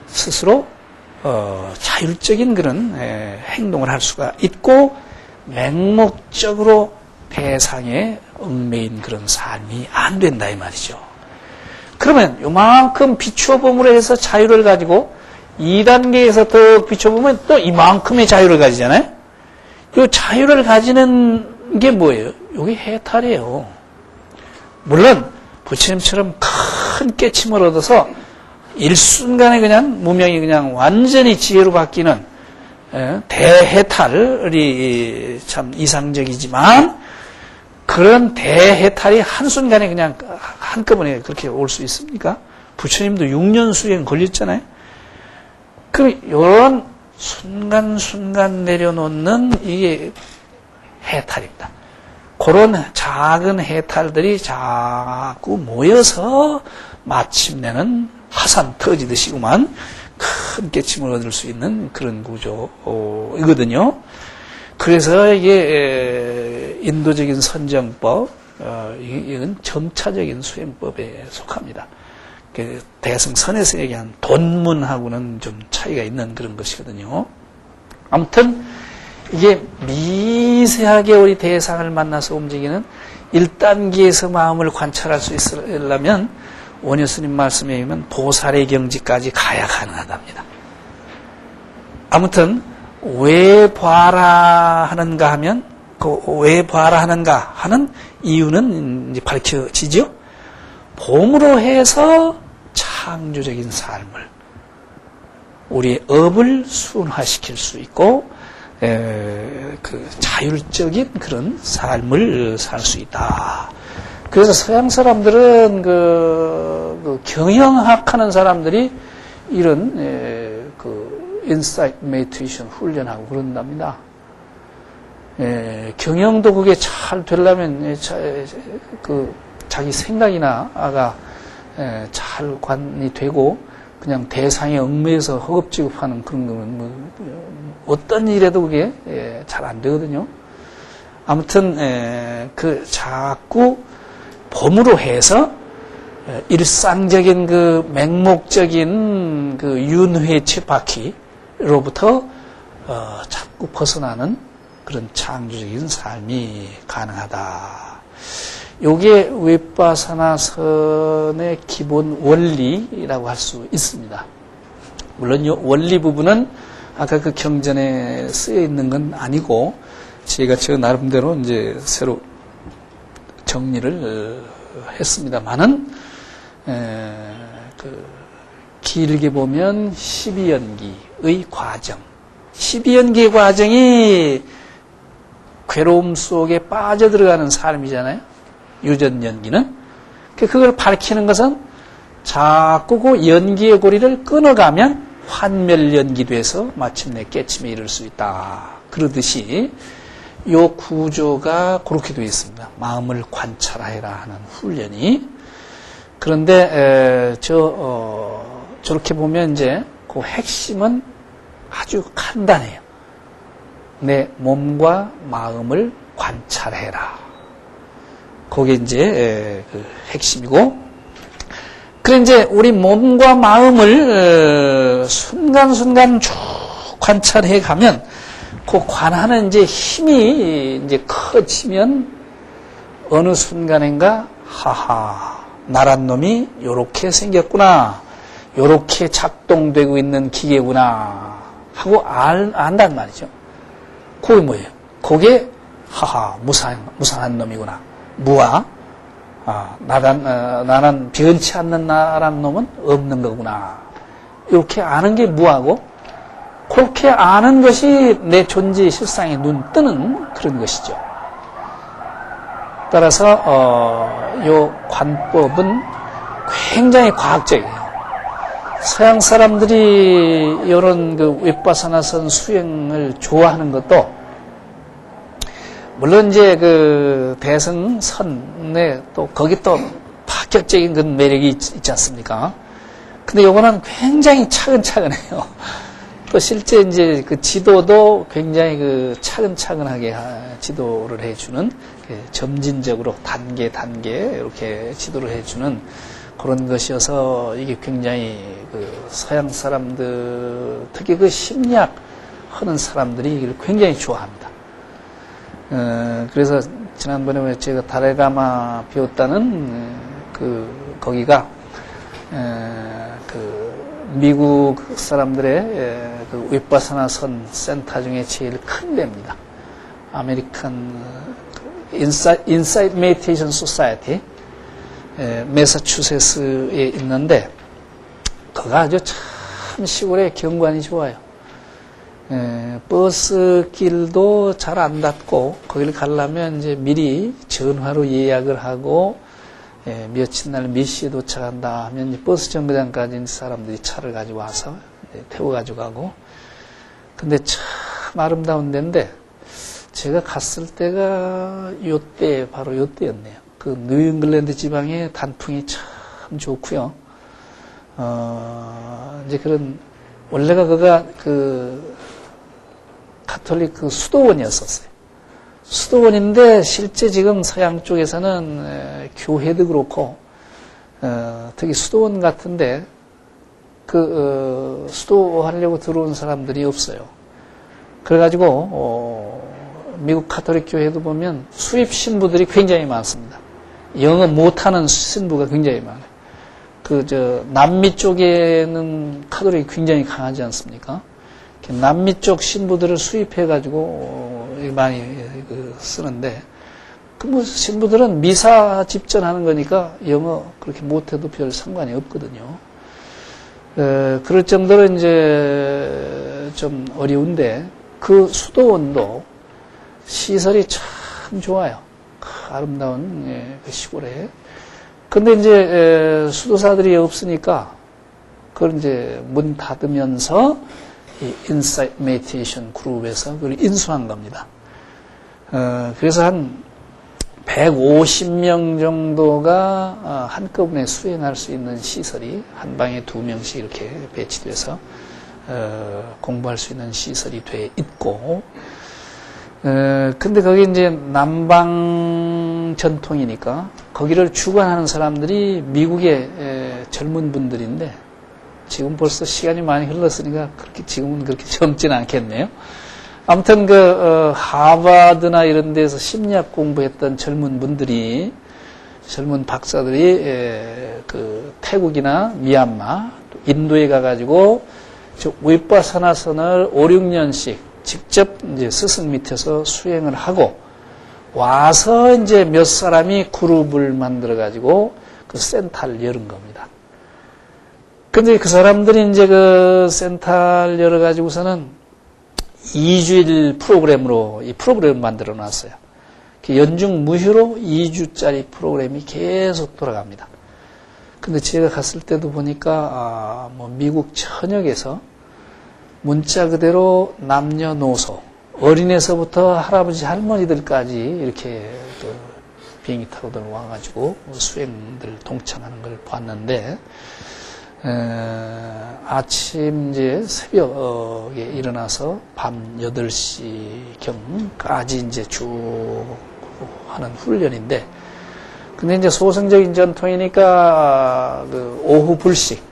스스로 자율적인 그런 행동을 할 수가 있고, 맹목적으로 대상에 얽매인 그런 삶이 안 된다 이 말이죠. 그러면 요만큼 비추어봄으로 해서 자유를 가지고 2단계에서 더 비춰보면 또 이만큼의 자유를 가지잖아요. 이 자유를 가지는 게 뭐예요? 이게 해탈이에요. 물론 부처님처럼 큰 깨침을 얻어서 일순간에 그냥 무명이 그냥 완전히 지혜로 바뀌는 대해탈이 참 이상적이지만, 그런 대해탈이 한순간에 그냥 한꺼번에 그렇게 올 수 있습니까? 부처님도 6년 수행 걸렸잖아요. 그럼 이런 순간순간 내려놓는 이게 해탈입니다. 그런 작은 해탈들이 자꾸 모여서 마침내는 화산 터지듯이구만 큰 깨침을 얻을 수 있는 그런 구조이거든요. 그래서 이게 인도적인 선정법, 이건 점차적인 수행법에 속합니다. 대승 선에서 얘기한 돈문하고는 좀 차이가 있는 그런 것이거든요. 아무튼 이게 미세하게 우리 대상을 만나서 움직이는 1단계에서 마음을 관찰할 수 있으려면 원효 스님 말씀에 의하면 보살의 경지까지 가야 가능하답니다. 아무튼 왜 봐라 하는가 하면, 그 왜 봐라 하는가 하는 이유는 이제 밝혀지죠. 봄으로 해서 창조적인 삶을, 우리의 업을 순화시킬 수 있고 그 자율적인 그런 삶을 살 수 있다. 그래서 서양 사람들은 그 경영학 하는 사람들이 이런 그 인사이트 메디테이션 훈련하고 그런답니다. 경영도 그게 잘 되려면 그 자기 생각이나가 잘 관이 되고, 그냥 대상에 얽매여서 허겁지겁하는 그런 거는 뭐 어떤 일에도 그게 잘 안 되거든요. 아무튼 그 자꾸 봄으로 해서 일상적인 그 맹목적인 그 윤회 쳇바퀴로부터 자꾸 벗어나는 그런 창조적인 삶이 가능하다. 요게 윗바사나선의 기본 원리라고 할 수 있습니다. 물론 요 원리 부분은 아까 그 경전에 쓰여 있는 건 아니고 제가 저 나름대로 이제 새로 정리를 했습니다만은 길게 보면 12연기의 과정, 12연기의 과정이 괴로움 속에 빠져들어가는 삶이잖아요. 유전연기는. 그걸 밝히는 것은 자꾸 그 연기의 고리를 끊어가면 환멸연기돼서 마침내 깨침에 이를 수 있다. 그러듯이 요 구조가 그렇게 되어 있습니다. 마음을 관찰하여라 하는 훈련이. 그런데 저렇게 보면 이제 그 핵심은 아주 간단해요. 내 몸과 마음을 관찰해라. 그게 이제 그 핵심이고, 그래 이제 우리 몸과 마음을 순간순간 쭉 관찰해 가면 그 관하는 이제 힘이 이제 커지면 어느 순간인가 하하 나란 놈이 요렇게 생겼구나, 요렇게 작동되고 있는 기계구나 하고 안단 말이죠. 그게 뭐예요? 그게 하하 무상한 놈이구나. 무아 나란 변치 않는 나란 놈은 없는 거구나. 이렇게 아는 게 무하고, 그렇게 아는 것이 내 존재의 실상에 눈 뜨는 그런 것이죠. 따라서 요 관법은 굉장히 과학적이에요. 서양 사람들이 이런 그 윗바사나선 수행을 좋아하는 것도 물론 이제 그 대승선에 또 거기 또 파격적인 그 매력이 있지 않습니까? 근데 요거는 굉장히 차근차근해요. 또 실제 이제 그 지도도 굉장히 그 차근차근하게 지도를 해주는, 점진적으로 단계 이렇게 지도를 해주는 그런 것이어서 이게 굉장히 그 서양 사람들, 특히 그 심리학 하는 사람들이 이걸 굉장히 좋아합니다. 그래서 지난번에 제가 다레가마 배웠다는 거기가 미국 사람들의 그 윗바사나선 센터 중에 제일 큰 데입니다. 아메리칸 인사이트 메디테이션 소사이티, 매사추세츠에 있는데 그가 아주 참 시골에 경관이 좋아요. 버스 길도 잘 안 닿고 거기를 가려면 이제 미리 전화로 예약을 하고 며칠 날 몇 시에 도착한다 하면 이제 버스 정거장까지 사람들이 차를 가지고 와서 태워 가지고 가고. 근데 참 아름다운 데인데 제가 갔을 때가 요때 바로 요때였네요. 그 뉴잉글랜드 지방의 단풍이 참 좋고요. 이제 그런 원래가 그가 그 가톨릭 그 수도원이었었어요. 수도원인데 실제 지금 서양 쪽에서는 교회도 그렇고 특히 수도원 같은데 수도하려고 들어온 사람들이 없어요. 그래가지고 미국 가톨릭 교회도 보면 수입 신부들이 굉장히 많습니다. 영어 못하는 신부가 굉장히 많아요. 남미 쪽에는 가톨릭이 굉장히 강하지 않습니까? 남미 쪽 신부들을 수입해가지고 많이 쓰는데, 신부들은 미사 집전하는 거니까 영어 그렇게 못해도 별 상관이 없거든요. 그럴 정도로 이제 좀 어려운데, 그 수도원도 시설이 참 좋아요. 아름다운 그 시골에. 근데 이제 수도사들이 없으니까 그걸 이제 문 닫으면서 이 인사이트 메디테이션 그룹에서 그걸 인수한 겁니다. 그래서 한 150명 정도가 한꺼번에 수행할 수 있는 시설이 한 방에 2명씩 이렇게 배치돼서 공부할 수 있는 시설이 돼 있고, 근데 거기 이제 남방 수행 전통이니까 거기를 주관하는 사람들이 미국의 젊은 분들인데 지금 벌써 시간이 많이 흘렀으니까 지금은 그렇게 젊지는 않겠네요. 아무튼 하버드나 이런 데서 심리학 공부했던 젊은 박사들이 태국이나 미얀마, 인도에 가가지고 위파사나선을 5, 6년씩 직접 이제 스승 밑에서 수행을 하고 와서 이제 몇 사람이 그룹을 만들어가지고 그 센터를 열은 겁니다. 근데 그 사람들이 이제 그 센터를 열어가지고서는 2주일 프로그램으로 이 프로그램을 만들어 놨어요. 연중 무휴로 2주짜리 프로그램이 계속 돌아갑니다. 근데 제가 갔을 때도 보니까, 미국 전역에서 문자 그대로 남녀노소, 어린애서부터 할아버지, 할머니들까지 이렇게 비행기 타고들 와가지고 수행들 동참하는 걸 봤는데, 아침 이제 새벽에 일어나서 밤 8시경까지 이제 쭉 하는 훈련인데, 근데 이제 소승적인 전통이니까 오후 불식,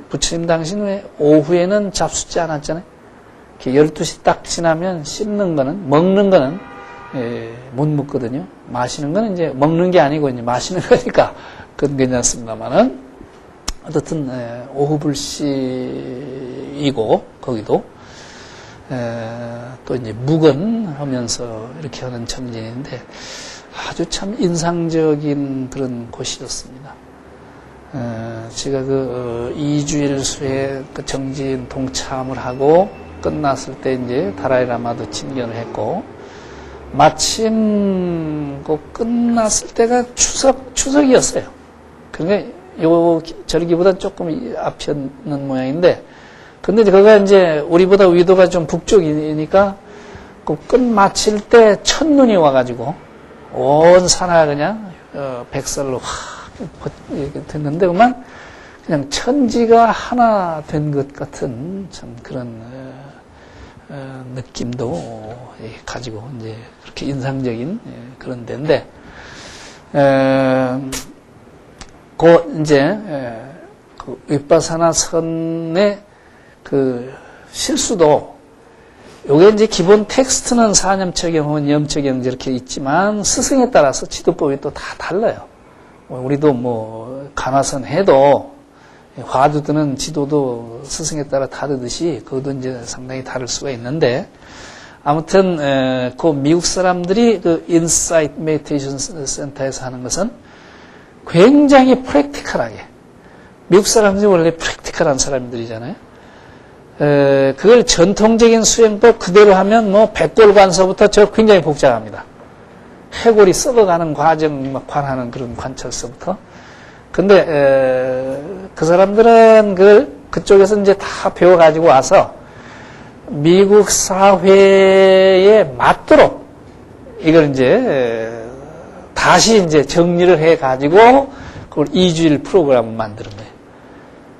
부처님 당시는 오후에는 잡숫지 않았잖아요. 12시 딱 지나면 씹는 거는, 먹는 거는 못 먹거든요. 마시는 거는 이제 먹는 게 아니고 이제 마시는 거니까 그건 괜찮습니다만은 어떻든 오후 불식이고 거기도 또 이제 묵언하면서 이렇게 하는 정진인데 아주 참 인상적인 그런 곳이었습니다. 제가 2주일 수에 정진 동참을 하고 끝났을 때 이제 다라이라마도 친견을 했고 마침 끝났을 때가 추석이었어요. 그러니까 요 절기보다 조금 앞이었는 모양인데 근데 거기가 이제 우리보다 위도가 좀 북쪽이니까 끝 마칠 때 첫눈이 와가지고 온 산하가 그냥 백설로 확 됐는데 그냥 천지가 하나 된 것 같은 참 그런 느낌도 가지고 이제 그렇게 인상적인 그런 데인데 이제 위파사나 선의 실수도 요게 이제 기본 텍스트는 사념처경 혹은 염처경 이렇게 있지만 스승에 따라서 지도법이 또 다 달라요. 우리도 간화선 해도 화두 드는 지도도 스승에 따라 다르듯이 그것도 이제 상당히 다를 수가 있는데 아무튼 미국 사람들이 인사이트 메디테이션 센터에서 하는 것은 굉장히 프랙티컬하게 미국 사람들이 원래 프랙티컬한 사람들이잖아요. 그걸 전통적인 수행법 그대로 하면 백골관서부터 굉장히 복잡합니다. 해골이 썩어가는 과정 관하는 그런 관찰서부터. 근데 그 사람들은 그쪽에서 이제 다 배워가지고 와서 미국 사회에 맞도록 이걸 이제 다시 이제 정리를 해가지고 그걸 2주일 프로그램을 만드는 거예요.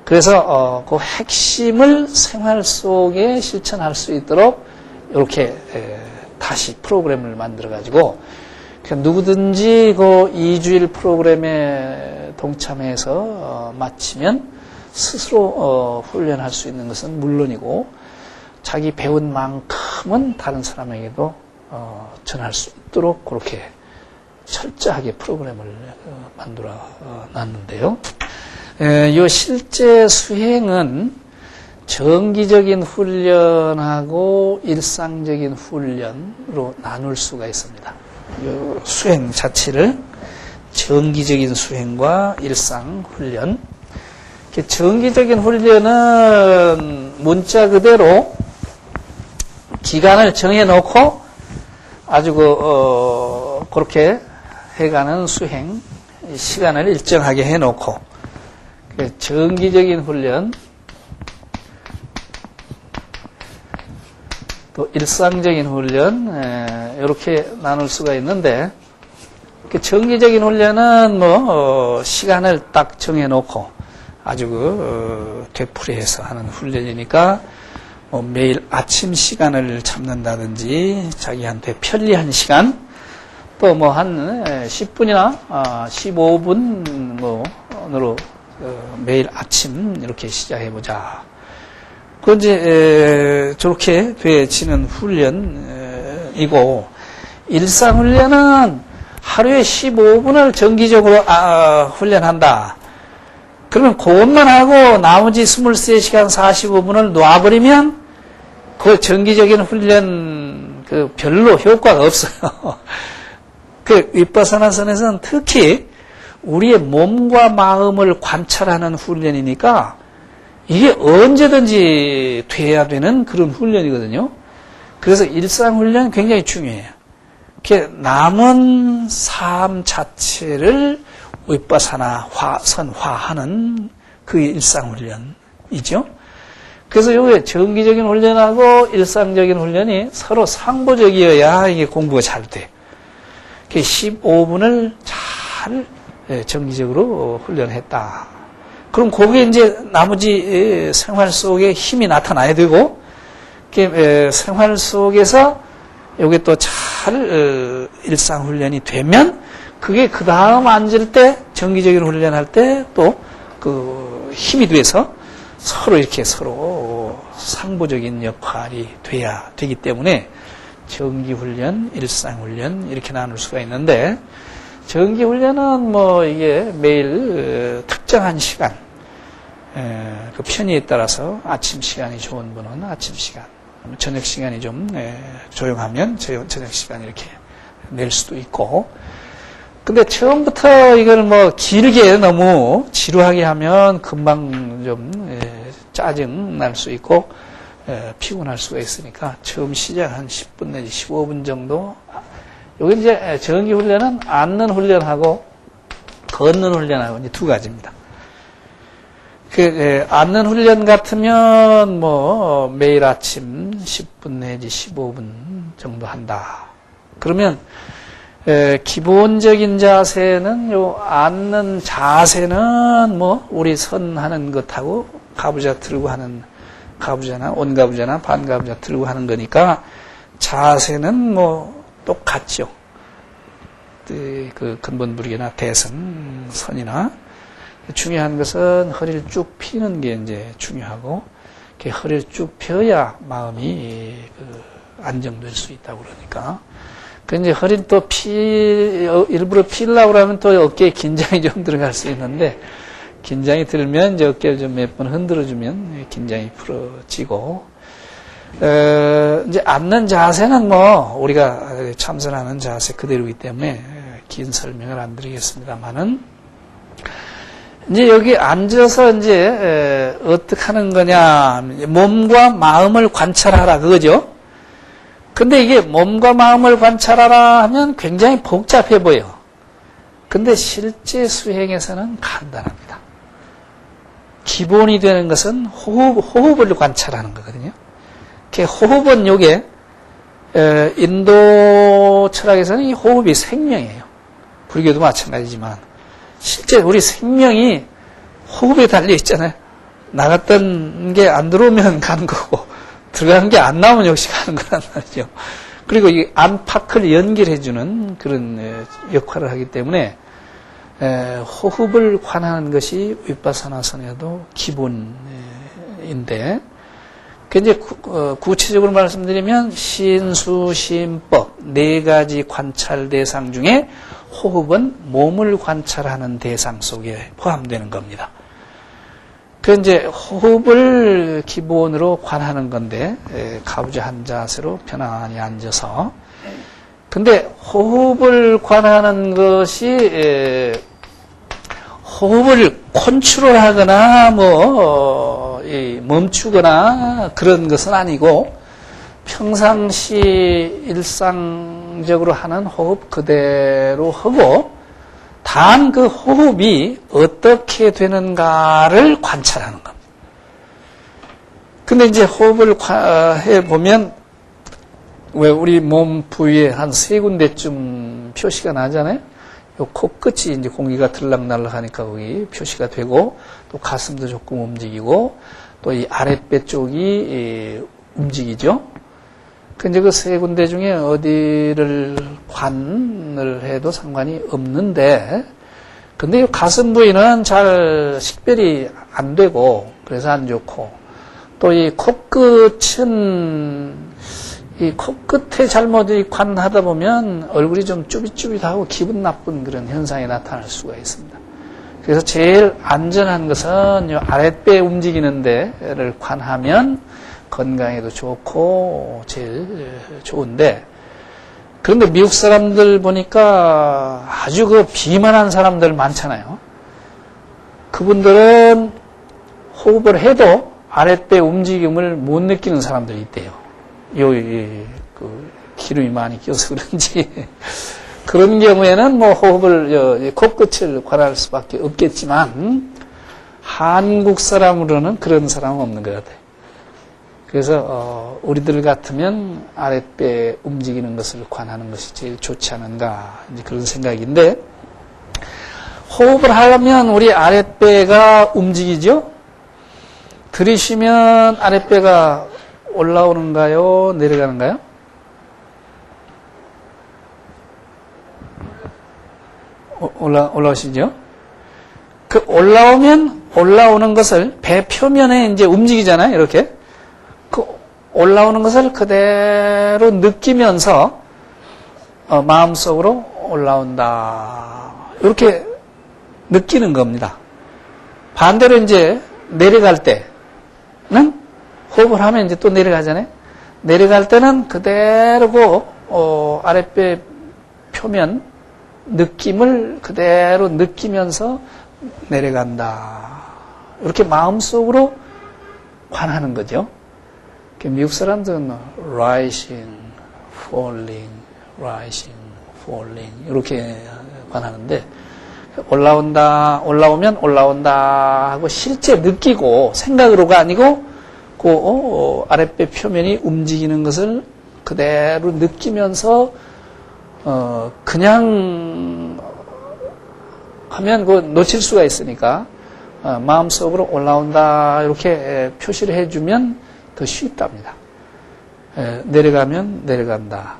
그래서 그 핵심을 생활 속에 실천할 수 있도록 이렇게 다시 프로그램을 만들어가지고 누구든지 2주일 프로그램에 동참해서 마치면 스스로 훈련할 수 있는 것은 물론이고 자기 배운 만큼은 다른 사람에게도 전할 수 있도록 그렇게 철저하게 프로그램을 만들어 놨는데요. 이 실제 수행은 정기적인 훈련하고 일상적인 훈련으로 나눌 수가 있습니다. 이 수행 자체를 정기적인 수행과 일상 훈련. 정기적인 훈련은 문자 그대로 기간을 정해놓고 아주 그렇게 해가는 수행 시간을 일정하게 해놓고 정기적인 훈련 또 일상적인 훈련 이렇게 나눌 수가 있는데 정기적인 훈련은 시간을 딱 정해놓고 아주 되풀이해서 하는 훈련이니까 매일 아침 시간을 잡는다든지 자기한테 편리한 시간 또 뭐 한 10분이나 15분으로 매일 아침 이렇게 시작해보자. 그 이제 저렇게 되어지는 훈련이고, 일상훈련은 하루에 15분을 정기적으로 훈련한다. 그러면 그것만 하고 나머지 23시간 45분을 놔버리면 그 정기적인 훈련 별로 효과가 없어요. 그 윗바사나선에서는 특히 우리의 몸과 마음을 관찰하는 훈련이니까 이게 언제든지 돼야 되는 그런 훈련이거든요. 그래서 일상훈련 굉장히 중요해요. 남은 삶 자체를 윗바사나선화하는 그 일상훈련이죠. 그래서 이게 정기적인 훈련하고 일상적인 훈련이 서로 상보적이어야 이게 공부가 잘 돼. 15분을 잘 정기적으로 훈련했다. 그럼 거기에 이제 나머지 생활 속에 힘이 나타나야 되고, 생활 속에서 여기 또 잘 일상훈련이 되면, 그게 그 다음 앉을 때, 정기적인 훈련할 때 또 그 힘이 돼서 서로 이렇게 서로 상보적인 역할이 돼야 되기 때문에 정기훈련, 일상훈련 이렇게 나눌 수가 있는데, 정기훈련은 뭐 이게 매일 특정한 시간, 그 편의에 따라서 아침 시간이 좋은 분은 아침 시간, 저녁 시간이 좀 조용하면 저녁 시간 이렇게 낼 수도 있고, 근데 처음부터 이걸 뭐 길게 너무 지루하게 하면 금방 좀 짜증 날 수 있고 피곤할 수가 있으니까 처음 시작 한 10분 내지 15분 정도. 여기 이제 정기 훈련은 앉는 훈련하고 걷는 훈련하고 이제 두 가지입니다. 앉는 훈련 같으면 뭐 매일 아침 10분 내지 15분 정도 한다. 그러면 기본적인 자세는 앉는 자세는 뭐 우리 선하는 것하고 가부좌 들고 하는 가부좌나 온가부좌나 반가부좌 들고 하는 거니까 자세는 뭐 똑같죠. 그 근본불교나 대승선이나 중요한 것은 허리를 쭉 펴는 게 이제 중요하고, 허리를 쭉 펴야 마음이 안정될 수 있다고 그러니까. 그 이제 허리를 또 일부러 피려고 그러면 또 어깨에 긴장이 좀 들어갈 수 있는데, 긴장이 들면 이제 어깨를 좀 몇 번 흔들어주면 긴장이 풀어지고, 이제 앉는 자세는 뭐 우리가 참선하는 자세 그대로이기 때문에 긴 설명을 안 드리겠습니다만은, 이제 여기 앉아서 이제 어떻게 하는 거냐, 몸과 마음을 관찰하라 그거죠. 근데 이게 몸과 마음을 관찰하라 하면 굉장히 복잡해 보여. 근데 실제 수행에서는 간단합니다. 기본이 되는 것은 호흡을 관찰하는 거거든요. 호흡은 요게 인도 철학에서는 이 호흡이 생명이에요. 불교도 마찬가지지만 실제 우리 생명이 호흡에 달려 있잖아요. 나갔던 게 안 들어오면 가는 거고 들어가는 게 안 나오면 역시 가는 거란 말이죠. 그리고 이 안팎을 연결해주는 그런 역할을 하기 때문에 호흡을 관하는 것이 윗바사나선에도 기본인데, 이제 구체적으로 말씀드리면 신수심법 네 가지 관찰 대상 중에 호흡은 몸을 관찰하는 대상 속에 포함되는 겁니다. 이제 호흡을 기본으로 관하는 건데, 가부좌 한 자세로 편안히 앉아서. 근데 호흡을 관하는 것이 호흡을 컨트롤하거나 멈추거나 그런 것은 아니고, 평상시 일상적으로 하는 호흡 그대로 하고, 단 그 호흡이 어떻게 되는가를 관찰하는 겁니다. 근데 이제 호흡을 해보면, 왜 우리 몸 부위에 한 3군데쯤 표시가 나잖아요? 요 코끝이 이제 공기가 들락날락 하니까 거기 표시가 되고, 또 가슴도 조금 움직이고, 또 이 아랫배 쪽이 움직이죠? 이제 그 세 군데 중에 어디를 관을 해도 상관이 없는데, 근데 이 가슴 부위는 잘 식별이 안 되고, 그래서 안 좋고, 또 이 코끝은, 이 코끝에 잘못 관하다 보면 얼굴이 좀 쭈삣쭈삣하고 기분 나쁜 그런 현상이 나타날 수가 있습니다. 그래서 제일 안전한 것은 이 아랫배 움직이는 데를 관하면 건강에도 좋고 제일 좋은데, 그런데 미국 사람들 보니까 아주 그 비만한 사람들 많잖아요. 그분들은 호흡을 해도 아랫배 움직임을 못 느끼는 사람들이 있대요. 기름이 많이 껴서 그런지. 그런 경우에는 뭐 호흡을, 코끝을 관할 수밖에 없겠지만, 한국 사람으로는 그런 사람은 없는 것 같아요. 그래서, 우리들 같으면 아랫배 움직이는 것을 관하는 것이 제일 좋지 않은가, 이제 그런 생각인데, 호흡을 하려면 우리 아랫배가 움직이죠? 들이쉬면 아랫배가 올라오는가요? 내려가는가요? 올라오시죠? 그 올라오는 것을 배 표면에 이제 움직이잖아요, 이렇게. 그 올라오는 것을 그대로 느끼면서, 마음속으로 올라온다. 이렇게 느끼는 겁니다. 반대로 이제 내려갈 때는 호흡을 하면 이제 또 내려가잖아요. 내려갈 때는 그대로고, 아랫배 표면 느낌을 그대로 느끼면서 내려간다. 이렇게 마음속으로 관하는 거죠. 미국 사람들은 rising, falling, rising, falling 이렇게 관하는데, 올라오면 올라온다 하고 실제 느끼고 생각으로가 아니고 그 아랫배 표면이 움직이는 것을 그대로 느끼면서 그냥 하면 그 놓칠 수가 있으니까 마음속으로 올라온다 이렇게 표시를 해주면 더 쉽답니다. 내려가면 내려간다.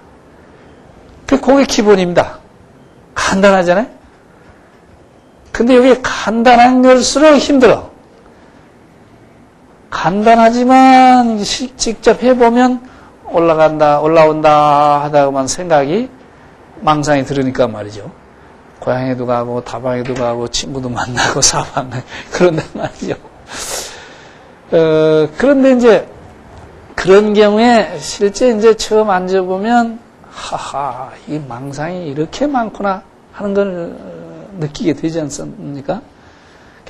그게 기본입니다. 간단하잖아요. 근데 여기 간단한 걸수록 힘들어. 간단하지만 직접 해보면 올라온다 하다가만 생각이 망상이 들으니까 말이죠. 고향에도 가고 다방에도 가고 친구도 만나고 사방 그런단 말이죠. 그런데 이제 그런 경우에 실제 이제 처음 앉아보면 하하 이 망상이 이렇게 많구나 하는 걸 느끼게 되지 않습니까?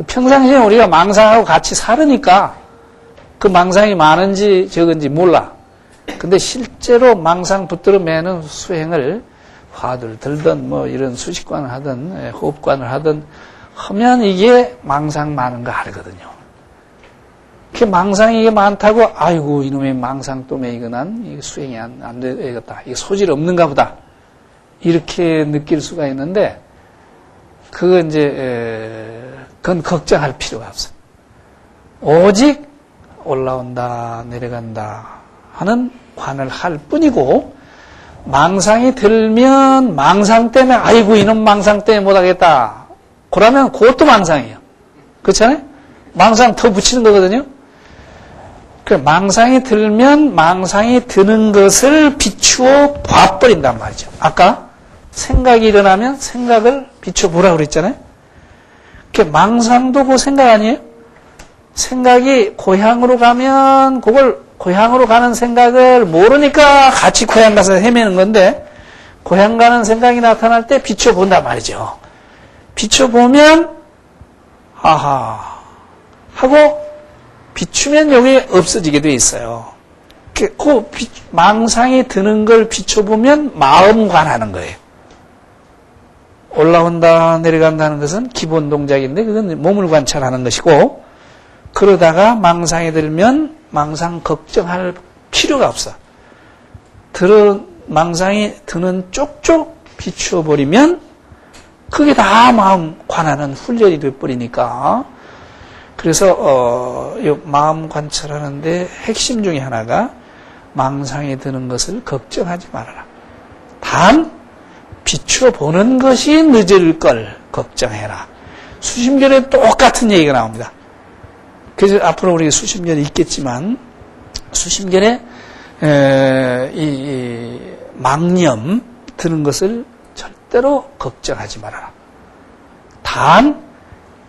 평상시에 우리가 망상하고 같이 살으니까 그 망상이 많은지 적은지 몰라. 근데 실제로 망상 붙들어 매는 수행을 화두를 들든 뭐 이런 수식관을 하든 호흡관을 하든 하면 이게 망상 많은 거 알거든요. 그 망상이 이게 많다고 아이고 이놈의 망상 또 매이거난 이게 수행이 안 되겠다. 이게 소질 없는가 보다. 이렇게 느낄 수가 있는데 그건 그건 걱정할 필요가 없어요. 오직 올라온다, 내려간다 하는 관을 할 뿐이고, 망상이 들면 망상 때문에, 아이고, 이놈 망상 때문에 못하겠다. 그러면 그것도 망상이에요. 그렇잖아요? 망상 더 붙이는 거거든요? 망상이 들면 망상이 드는 것을 비추어 봐버린단 말이죠. 아까 생각이 일어나면 생각을 비춰보라고 그랬잖아요. 망상도 그 생각 아니에요? 생각이 고향으로 가면 그걸 고향으로 가는 생각을 모르니까 같이 고향 가서 헤매는 건데 고향 가는 생각이 나타날 때 비춰본단 말이죠. 비춰보면 아하 하고 비추면 여기 없어지게 돼 있어요. 그 망상이 드는 걸 비춰보면 마음관하는 거예요. 올라온다 내려간다는 것은 기본 동작인데 그건 몸을 관찰하는 것이고 그러다가 망상이 들면 망상 걱정할 필요가 없어. 망상이 드는 쪽쪽 비추어버리면 그게 다 마음 관하는 훈련이 되어버리니까 그래서 마음 관찰하는데 핵심 중에 하나가 망상에 드는 것을 걱정하지 말아라. 단 비춰보는 것이 늦을 걸 걱정해라. 수심결에 똑같은 얘기가 나옵니다. 그래서 앞으로 우리 수심결이 있겠지만 수심결에 이 망념 드는 것을 절대로 걱정하지 말아라. 단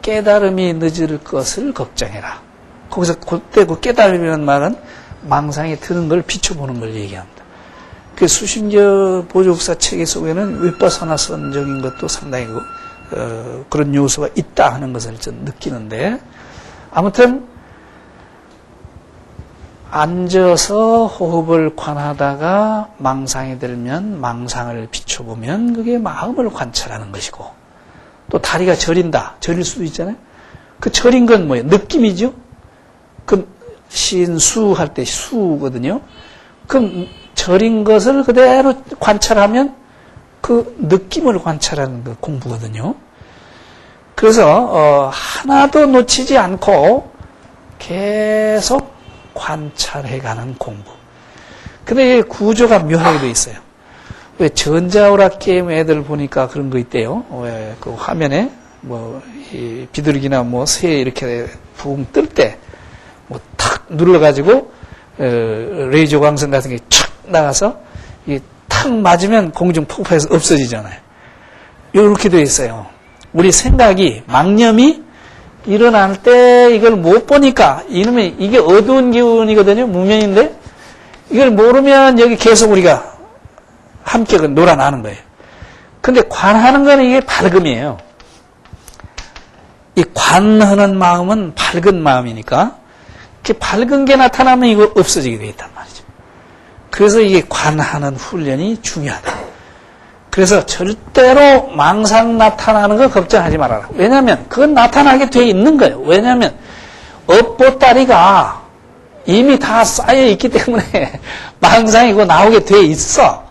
깨달음이 늦을 것을 걱정해라. 거기서 그때 그 깨달음이라는 말은 망상에 드는 걸 비춰보는 걸 얘기합니다. 그 수심결 보조국사 체계 속에는 윗바사나 선적인 것도 상당히 그런 요소가 있다 하는 것을 좀 느끼는데, 아무튼 앉아서 호흡을 관하다가 망상이 들면 망상을 비춰보면 그게 마음을 관찰하는 것이고, 또 다리가 저린다, 저릴 수도 있잖아요. 그 저린 건 뭐예요? 느낌이죠. 그 신수 할 때 수거든요. 그 저린 것을 그대로 관찰하면 그 느낌을 관찰하는 그 공부거든요. 그래서 하나도 놓치지 않고 계속 관찰해가는 공부. 근데 이 구조가 묘하게 돼 있어요. 왜 전자오락 게임 애들 보니까 그런 거 있대요. 왜 그 화면에 뭐 이 비둘기나 뭐 새 이렇게 붕 뜰 때 뭐 탁 눌러가지고 레이저 광선 같은 게 촥 나가서 이게 탁 맞으면 공중 폭파해서 없어지잖아요. 이렇게 돼 있어요. 우리 생각이 망념이 일어날 때 이걸 못 보니까 이놈이 이게 어두운 기운이거든요. 무명인데 이걸 모르면 여기 계속 우리가 함께 놀아나는 거예요. 근데 관하는 거는 이게 밝음이에요. 이 관하는 마음은 밝은 마음이니까 이렇게 밝은 게 나타나면 이거 없어지게 되어 있단 말이죠. 그래서 이게 관하는 훈련이 중요하다. 그래서 절대로 망상 나타나는 거 걱정하지 말아라. 왜냐하면 그건 나타나게 되어 있는 거예요. 왜냐하면 업보따리가 이미 다 쌓여 있기 때문에 망상이고 나오게 되어 있어.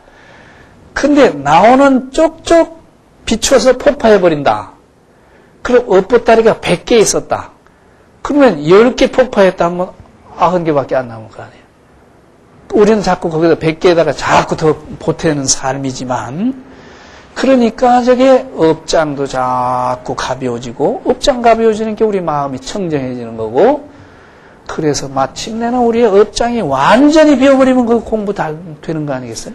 근데 나오는 쪽쪽 비춰서 폭파해버린다. 그럼 업보따리가 100개 있었다. 그러면 10개 폭파했다 하면 90개밖에 안 남을 거 아니에요. 우리는 자꾸 거기다 100개에다가 자꾸 더 보태는 삶이지만, 그러니까 저게 업장도 자꾸 가벼워지고, 업장 가벼워지는 게 우리 마음이 청정해지는 거고, 그래서 마침내는 우리의 업장이 완전히 비워버리면 그 공부 다 되는 거 아니겠어요?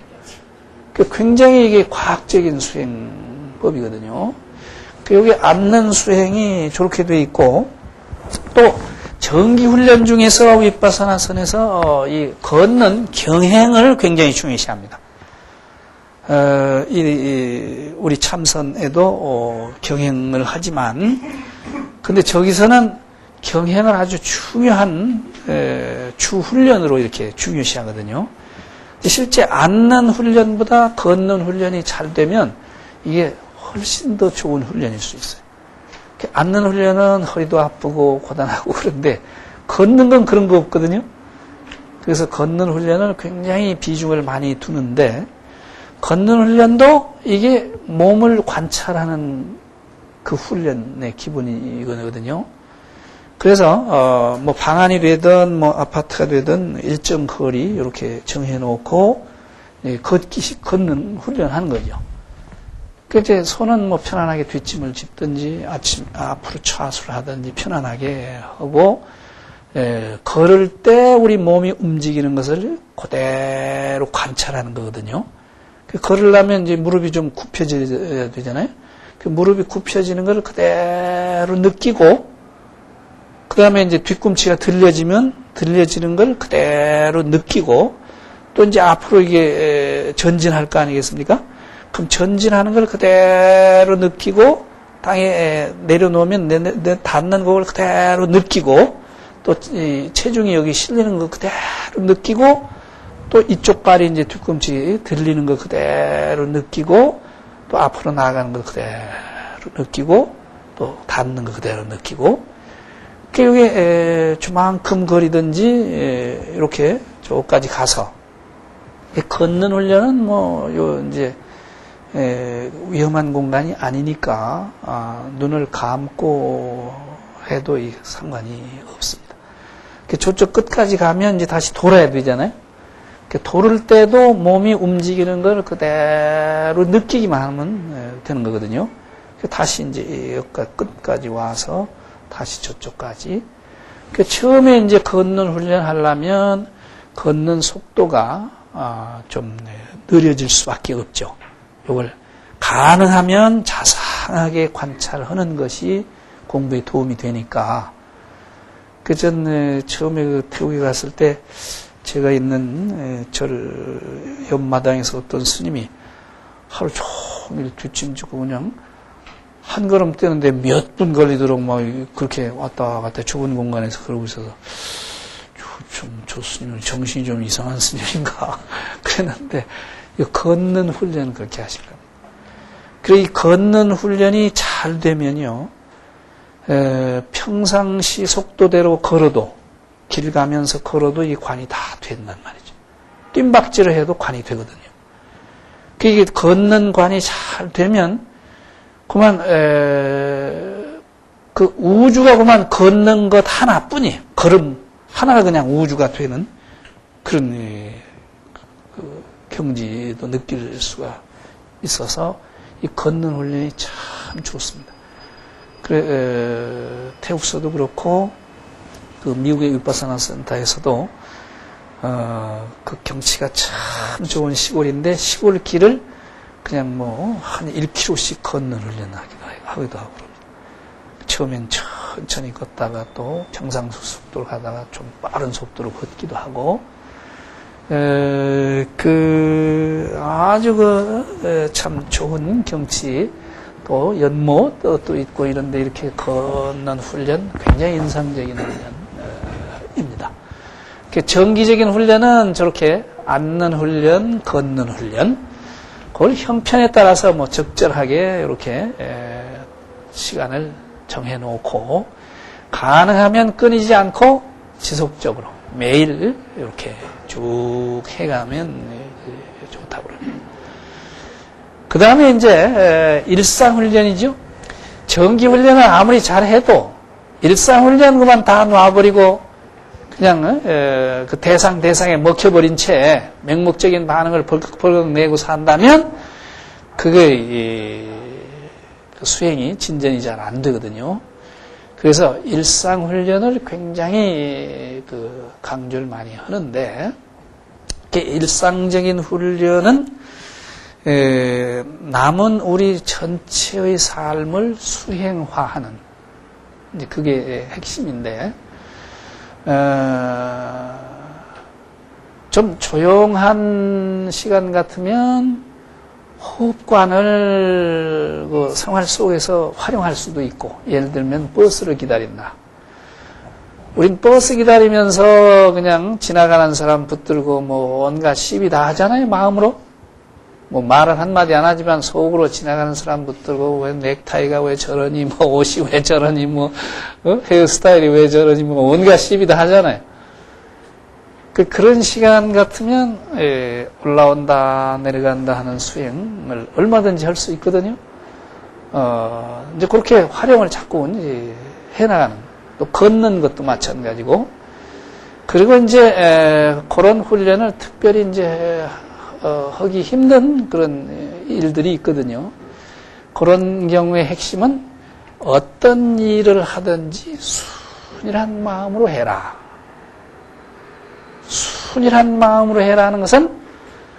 굉장히 이게 과학적인 수행법이거든요. 여기 앉는 수행이 저렇게 돼 있고, 또 정기훈련 중에서 윗바사나선에서 이 걷는 경행을 굉장히 중요시합니다. 우리 참선에도 경행을 하지만, 근데 저기서는 경행을 아주 중요한 주훈련으로 이렇게 중요시하거든요. 실제 앉는 훈련보다 걷는 훈련이 잘 되면 이게 훨씬 더 좋은 훈련일 수 있어요. 앉는 훈련은 허리도 아프고 고단하고 그런데 걷는 건 그런 거 없거든요. 그래서 걷는 훈련을 굉장히 비중을 많이 두는데, 걷는 훈련도 이게 몸을 관찰하는 그 훈련의 기본이거든요. 그래서 뭐 방안이 되든 뭐 아파트가 되든 일정 거리 이렇게 정해 놓고 걷는 훈련하는 거죠. 그 이제 손은 뭐 편안하게 뒷짐을 짚든지 앞으로 차수를 하든지 편안하게 하고, 걸을 때 우리 몸이 움직이는 것을 그대로 관찰하는 거거든요. 걸으려면 이제 무릎이 좀 굽혀져야 되잖아요. 그 무릎이 굽혀지는 걸 그대로 느끼고, 그 다음에 이제 뒤꿈치가 들려지는 걸 그대로 느끼고, 또 이제 앞으로 이게 전진할 거 아니겠습니까? 그럼 전진하는 걸 그대로 느끼고, 땅에 내려놓으면 닿는 걸 그대로 느끼고, 또 체중이 여기 실리는 거 그대로 느끼고, 또 이쪽 발이 이제 뒤꿈치 들리는 거 그대로 느끼고, 또 앞으로 나아가는 거 그대로 느끼고, 또 닿는 거 그대로 느끼고, 여기 주만큼 거리든지 이렇게 저까지 가서, 걷는 훈련은 뭐 이제 위험한 공간이 아니니까 눈을 감고 해도 상관이 없습니다. 저쪽 끝까지 가면 이제 다시 돌아야 되잖아요. 돌을 때도 몸이 움직이는 걸 그대로 느끼기만 하면 되는 거거든요. 다시 이제 여기까지 끝까지 와서 다시 저쪽까지. 처음에 이제 걷는 훈련 하려면 걷는 속도가 좀 느려질 수밖에 없죠. 이걸 가능하면 자상하게 관찰하는 것이 공부에 도움이 되니까. 그전 처음에 태국에 갔을 때 제가 있는 절 옆마당에서 어떤 스님이 하루 종일 뒷짐지고 그냥 한 걸음 뛰는데 몇 분 걸리도록 막 그렇게 왔다 갔다 좁은 공간에서 그러고 있어서 저 스님은 정신이 좀 이상한 스님인가 그랬는데 걷는 훈련은 그렇게 하실 겁니다. 그리고 이 걷는 훈련이 잘 되면요, 평상시 속도대로 걸어도, 길 가면서 걸어도 이 관이 다 된단 말이죠. 뜀박질을 해도 관이 되거든요. 그게 걷는 관이 잘 되면 그만 그 우주가 그만 걷는 것 하나뿐이, 걸음 하나가 그냥 우주가 되는 그런 그 경지도 느낄 수가 있어서 이 걷는 훈련이 참 좋습니다. 그래, 태국서도 그렇고 그 미국의 윗바사나 센터에서도 그 경치가 참 좋은 시골인데 시골 길을 그냥 뭐 한 1km씩 걷는 훈련을 하기도 하고 그럽니다. 처음엔 천천히 걷다가 또 평상수 속도로 가다가 좀 빠른 속도로 걷기도 하고 아주 참 좋은 경치 또 연못 또 있고 이런데 이렇게 걷는 훈련 굉장히 인상적인 훈련입니다. 정기적인 훈련은 저렇게 앉는 훈련, 걷는 훈련, 그걸 형편에 따라서 뭐 적절하게 이렇게 시간을 정해놓고 가능하면 끊이지 않고 지속적으로 매일 이렇게 쭉 해가면 좋다고 그럽니다. 그 다음에 이제 일상훈련이죠. 정기훈련을 아무리 잘해도 일상훈련 그만 다 놔버리고 그냥 그 대상에 먹혀버린 채 맹목적인 반응을 벌컥벌컥 내고 산다면 그게 그 수행이 진전이 잘 안 되거든요. 그래서 일상훈련을 굉장히 그 강조를 많이 하는데 일상적인 훈련은 남은 우리 전체의 삶을 수행화하는 이제 그게 핵심인데 좀 조용한 시간 같으면 호흡관을 그 생활 속에서 활용할 수도 있고, 예를 들면 버스를 기다린다. 우린 버스 기다리면서 그냥 지나가는 사람 붙들고 뭐 온갖 시비 다 하잖아요, 마음으로. 뭐 말은 한마디 안 하지만 속으로 지나가는 사람 붙들고 왜 넥타이가 왜 저러니, 뭐 옷이 왜 저러니, 뭐 헤어스타일이 왜 저러니, 뭐 온갖 시비 다 하잖아요. 그런 시간 같으면 올라온다 내려간다 하는 수행을 얼마든지 할 수 있거든요. 이제 그렇게 활용을 자꾸 이제 해나가는, 또 걷는 것도 마찬가지고. 그리고 이제 그런 훈련을 특별히 이제 하기 힘든 그런 일들이 있거든요. 그런 경우의 핵심은 어떤 일을 하든지 순일한 마음으로 해라. 순일한 마음으로 해라는 것은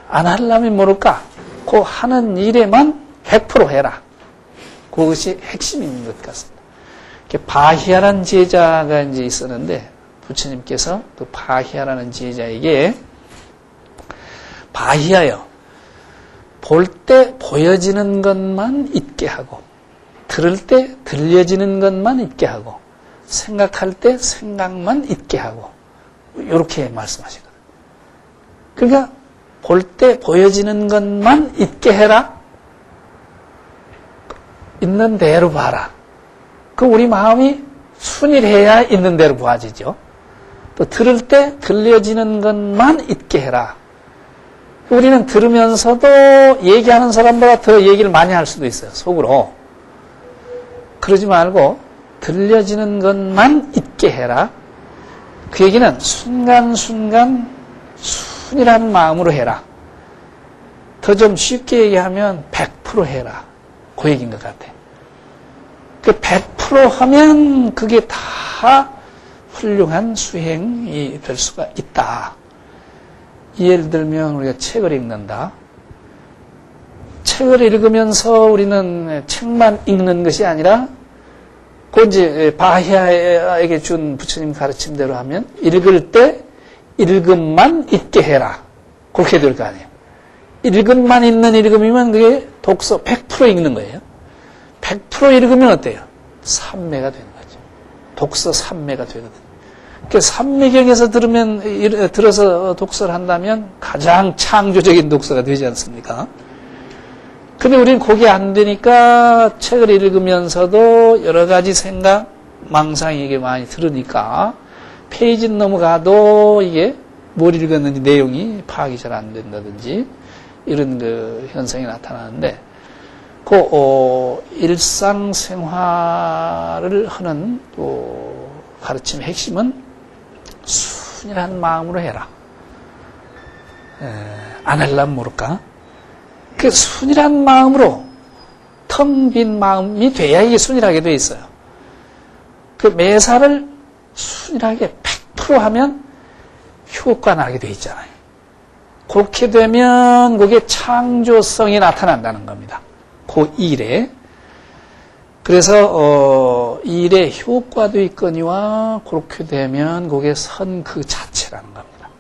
안 하려면 모를까? 그 하는 일에만 100% 해라. 그것이 핵심인 것 같습니다. 바희야라는 제자가 이제 있었는데 부처님께서 그 바희야라는 제자에게 바희야여, 볼 때 보여지는 것만 있게 하고, 들을 때 들려지는 것만 있게 하고, 생각할 때 생각만 있게 하고, 이렇게 말씀하시거든요. 그러니까 볼 때 보여지는 것만 있게 해라. 있는 대로 봐라. 그 우리 마음이 순일해야 있는 대로 보아지죠. 또 들을 때 들려지는 것만 있게 해라. 우리는 들으면서도 얘기하는 사람보다 더 얘기를 많이 할 수도 있어요, 속으로. 그러지 말고 들려지는 것만 있게 해라. 그 얘기는 순간순간 순이라는 마음으로 해라. 더 좀 쉽게 얘기하면 100% 해라. 그 얘기인 것 같아. 그 100% 하면 그게 다 훌륭한 수행이 될 수가 있다. 예를 들면 우리가 책을 읽는다. 책을 읽으면서 우리는 책만 읽는 것이 아니라 그 이제 바하야에게 준 부처님 가르침대로 하면 읽을 때 읽음만 있게 해라. 그렇게 될 거 아니에요. 읽음만 있는 읽음이면 그게 독서 100% 읽는 거예요. 100% 읽으면 어때요? 삼매가 되는 거죠. 독서 삼매가 되거든요. 그 삼매경에서 들어서 독서를 한다면 가장 창조적인 독서가 되지 않습니까? 근데 우리는 그게 안 되니까 책을 읽으면서도 여러 가지 생각, 망상이 이게 많이 들으니까 페이지 넘어가도 이게 뭘 읽었는지 내용이 파악이 잘 안 된다든지 이런 그 현상이 나타나는데 일상생활을 하는 또 가르침의 핵심은 순이란 마음으로 해라. 안 하려면 모를까? 그 순이란 마음으로 텅 빈 마음이 돼야 이게 순이라게 돼 있어요. 그 매사를 순이하게 100% 하면 효과 나게 돼 있잖아요. 그렇게 되면 그게 창조성이 나타난다는 겁니다. 그 일에. 그래서 일에 효과도 있거니와 그렇게 되면 그게 선 그 자체라는 겁니다.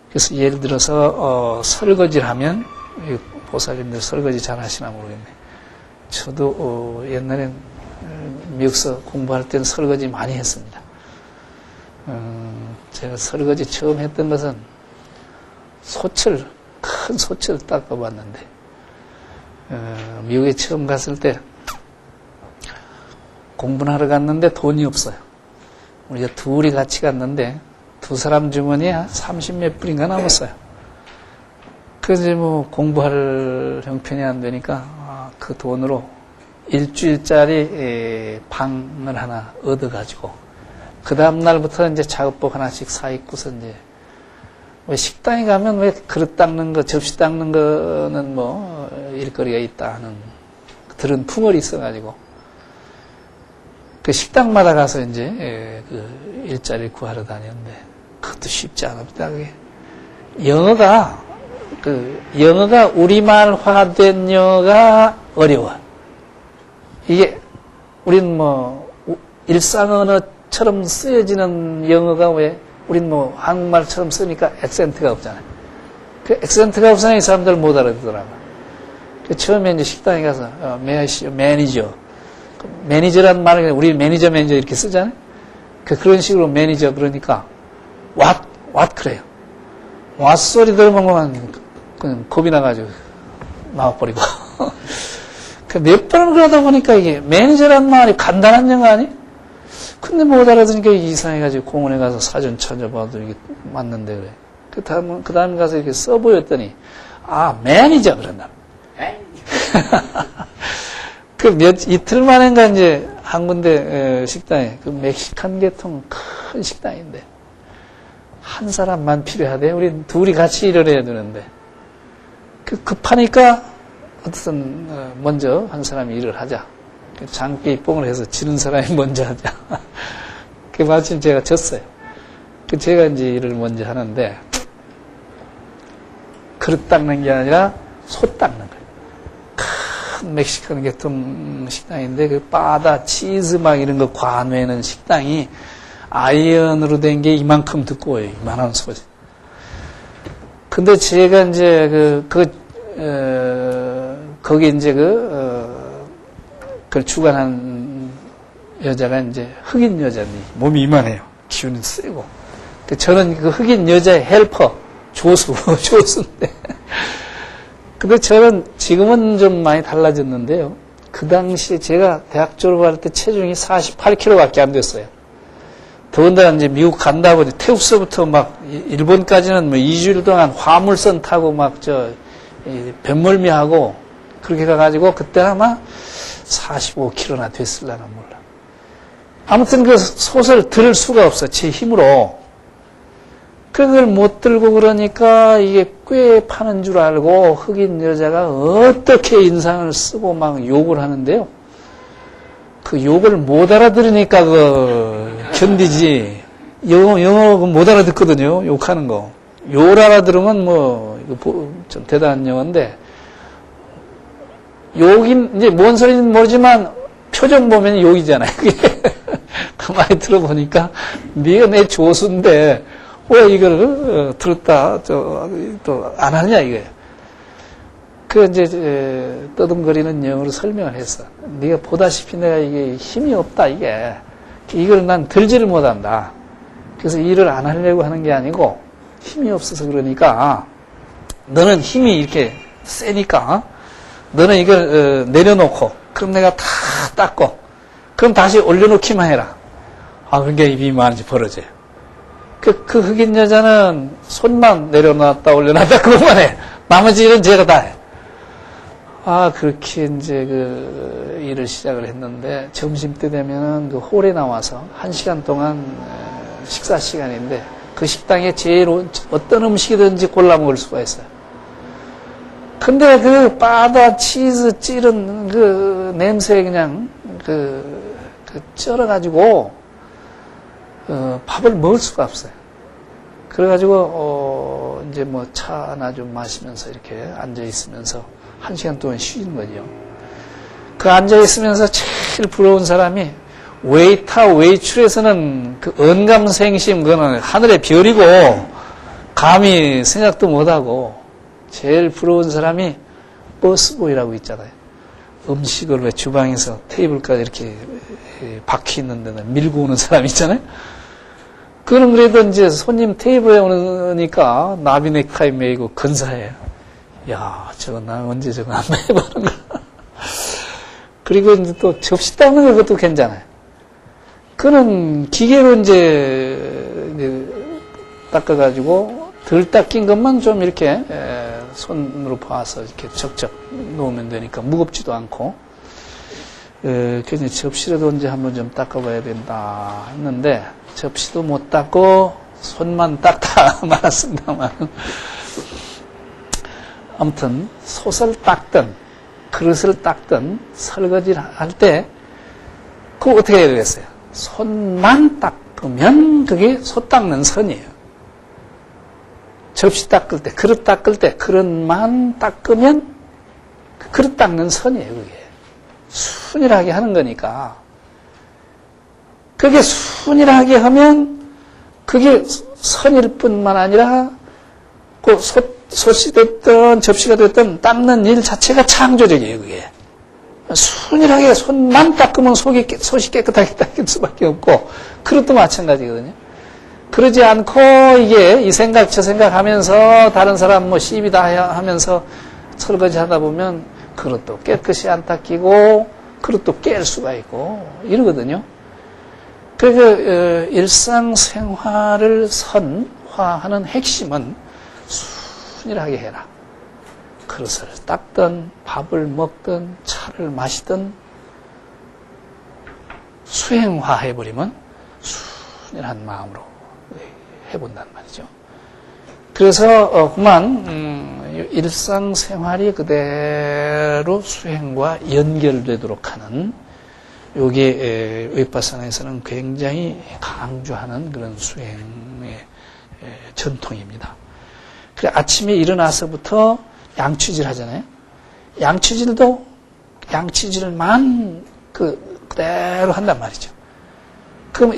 그래서 예를 들어서 설거지를 하면 보살님들 설거지 잘 하시나 모르겠네. 저도 옛날엔 미국서 공부할 때는 설거지 많이 했습니다. 제가 설거지 처음 했던 것은 큰 소철 닦아봤는데 미국에 처음 갔을 때 공부를 하러 갔는데 돈이 없어요. 우리가 둘이 같이 갔는데 두 사람 주머니에 30몇 불인가 남았어요. 그래서 뭐 공부할 형편이 안 되니까 그 돈으로 일주일짜리 방을 하나 얻어가지고 그 다음 날부터 이제 작업복 하나씩 사 입고서 이제 왜 식당에 가면 왜 그릇 닦는 거, 접시 닦는 거는 뭐 일거리가 있다 하는 들은 풍월이 있어가지고 그 식당마다 가서 이제 그 일자리를 구하러 다녔는데 그것도 쉽지 않습니다. 그게 영어가 우리말화된 영어가 어려워. 이게 우리는 뭐 일상 언어처럼 쓰여지는 영어가 왜 우린 뭐 한국말처럼 쓰니까 액센트가 없잖아요. 그 액센트가 없으니 이 사람들 못 알아듣더라고요. 처음에 이제 식당에 가서 매니저 매니저라는 말을 우리 매니저 이렇게 쓰잖아요. 그런 식으로 매니저 그러니까 what 그래요. what 소리 들으면 그냥 겁이 나가지고 나와버리고 몇 번을 그러다 보니까 이게 매니저라는 말이 간단한 영어 아니? 근데 못 알아듣으니까 이상해가지고 공원에 가서 사전 찾아봐도 이게 맞는데 그래. 그 다음에 가서 이렇게 써보였더니 매니저 그런다. 이틀 만인가 이제 한 군데 식당에 그 멕시칸 계통 큰 식당인데 한 사람만 필요하대. 우리 둘이 같이 일을 해야 되는데 급하니까 어쨌든 먼저 한 사람이 일을 하자. 장기 입봉을 해서 지는 사람이 먼저 하자. 마침 제가 졌어요. 제가 이제 일을 먼저 하는데 그릇 닦는 게 아니라 소 닦는 거예요. 큰 멕시칸 계통 식당인데 그 바다, 치즈 막 이런 거 관외는 식당이 아이언으로 된 게 이만큼 두꺼워요. 이만한 소지. 근데 제가 이제 거기 이제 그걸 주관한 여자가 이제 흑인 여자니 몸이 이만해요. 기운이 세고. 저는 그 흑인 여자의 헬퍼, 조수인데. 근데 저는 지금은 좀 많이 달라졌는데요. 그 당시에 제가 대학 졸업할 때 체중이 48kg밖에 안 됐어요. 더군다나 이제 미국 간다고 태국서부터 막 일본까지는 뭐 2주일 동안 화물선 타고 막 뱃멀미하고 그렇게 가가지고 그때 아마 45kg나 됐을라나 몰라. 아무튼 그 솥을 들 수가 없어. 제 힘으로. 그걸 못 들고 그러니까 이게 꽤 파는 줄 알고 흑인 여자가 어떻게 인상을 쓰고 막 욕을 하는데요. 그 욕을 못 알아들으니까 견디지. 영어 못 알아듣거든요. 욕하는 거. 욕을 알아들으면 뭐, 이거 좀 대단한 영어인데, 욕인, 이제 뭔 소리인지 모르지만 표정 보면 욕이잖아요. 가만히 들어보니까, 네가 내 조수인데, 왜 이걸 들었다, 또 안 하냐, 이거예요. 이제, 떠듬거리는 영어로 설명을 했어. 네가 보다시피 내가 이게 힘이 없다, 이게. 이걸 난 들지를 못한다. 그래서 일을 안 하려고 하는 게 아니고, 힘이 없어서 그러니까, 너는 힘이 이렇게 세니까, 너는 이걸 내려놓고, 그럼 내가 다 닦고, 그럼 다시 올려놓기만 해라. 그러니까 입이 많이 벌어져요. 그 흑인 여자는 손만 내려놨다 올려놨다 그것만 해. 나머지 일은 제가 다 해. 그렇게 이제 일을 시작을 했는데, 점심때 되면은 그 홀에 나와서 1시간 동안 식사 시간인데, 그 식당에 제일 어떤 음식이든지 골라 먹을 수가 있어요. 근데 그 바다 치즈 찌른 그 냄새에 그냥 쩔어가지고, 밥을 먹을 수가 없어요. 그래가지고, 이제 뭐 차나 좀 마시면서 이렇게 앉아있으면서 1시간 동안 쉬는 거죠. 그 앉아있으면서 제일 부러운 사람이 웨이터, 웨이출에서는 그 언감생심, 그거는 하늘의 별이고, 감히 생각도 못하고, 제일 부러운 사람이 버스보이라고 있잖아요. 음식을 왜 주방에서 테이블까지 이렇게 박혀 있는 데는 밀고 오는 사람 있잖아요. 그는 그래도 이제 손님 테이블에 오니까 나비 넥타이 메이고 근사해요. 야, 저거 나 언제 저거 한번 해보는 거야. 그리고 이제 또 접시 닦는 것도 괜찮아요. 그는 기계로 이제 닦아가지고 덜 닦인 것만 좀 이렇게 손으로 봐서 이렇게 적적 놓으면 되니까 무겁지도 않고, 그래서 접시라도 언제 한번 좀 닦아봐야 된다 했는데, 접시도 못 닦고 손만 닦다 말았습니다만, 아무튼 솥을 닦든 그릇을 닦든 설거지를 할 때 그거 어떻게 해야 되겠어요? 손만 닦으면 그게 솥 닦는 선이에요. 접시 닦을 때, 그릇 닦을 때 그릇만 닦으면 그 그릇 닦는 선이에요. 그게 순일하게 하는 거니까. 그게 순일하게 하면 그게 선일 뿐만 아니라 그 솥이 됐든 접시가 됐든 닦는 일 자체가 창조적이에요. 그게 순일하게 손만 닦으면 솥이 깨끗하게 닦일 수밖에 없고, 그릇도 마찬가지거든요. 그러지 않고 이게 이 생각 저 생각 하면서 다른 사람 뭐 시비 다 하면서 설거지 하다 보면 그릇도 깨끗이 안 닦이고 그릇도 깰 수가 있고 이러거든요. 그래서 일상생활을 선화하는 핵심은 순일하게 해라. 그릇을 닦든 밥을 먹든 차를 마시든 수행화해버리면 순일한 마음으로 해본단 말이죠. 그래서 그만 일상생활이 그대로 수행과 연결되도록 하는, 요게 윗바사나에서는 굉장히 강조하는 그런 수행의 전통입니다. 그래, 아침에 일어나서부터 양치질 하잖아요. 양치질만 그대로 한단 말이죠. 그럼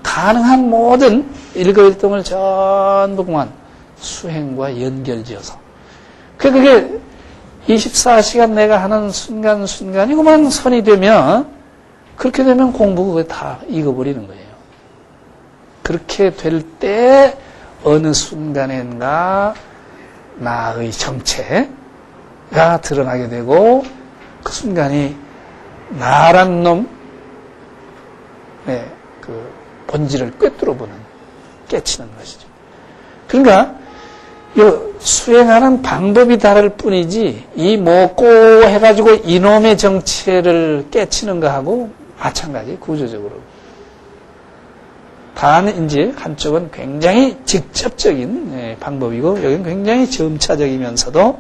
가능한 모든 일거일동을 전부 그만 수행과 연결지어서, 그게 24시간 내가 하는 순간순간이 그만 선이 되면, 그렇게 되면 공부 그거 다 익어버리는 거예요. 그렇게 될 때 어느 순간엔가 나의 정체가 드러나게 되고, 그 순간이 나란 놈, 그 본질을 꿰뚫어보는, 깨치는 것이죠. 그러니까 수행하는 방법이 다를 뿐이지, 이 뭐고 해가지고 이놈의 정체를 깨치는 거하고 마찬가지, 구조적으로 다 이제 한쪽은 굉장히 직접적인 방법이고, 여기는 굉장히 점차적이면서도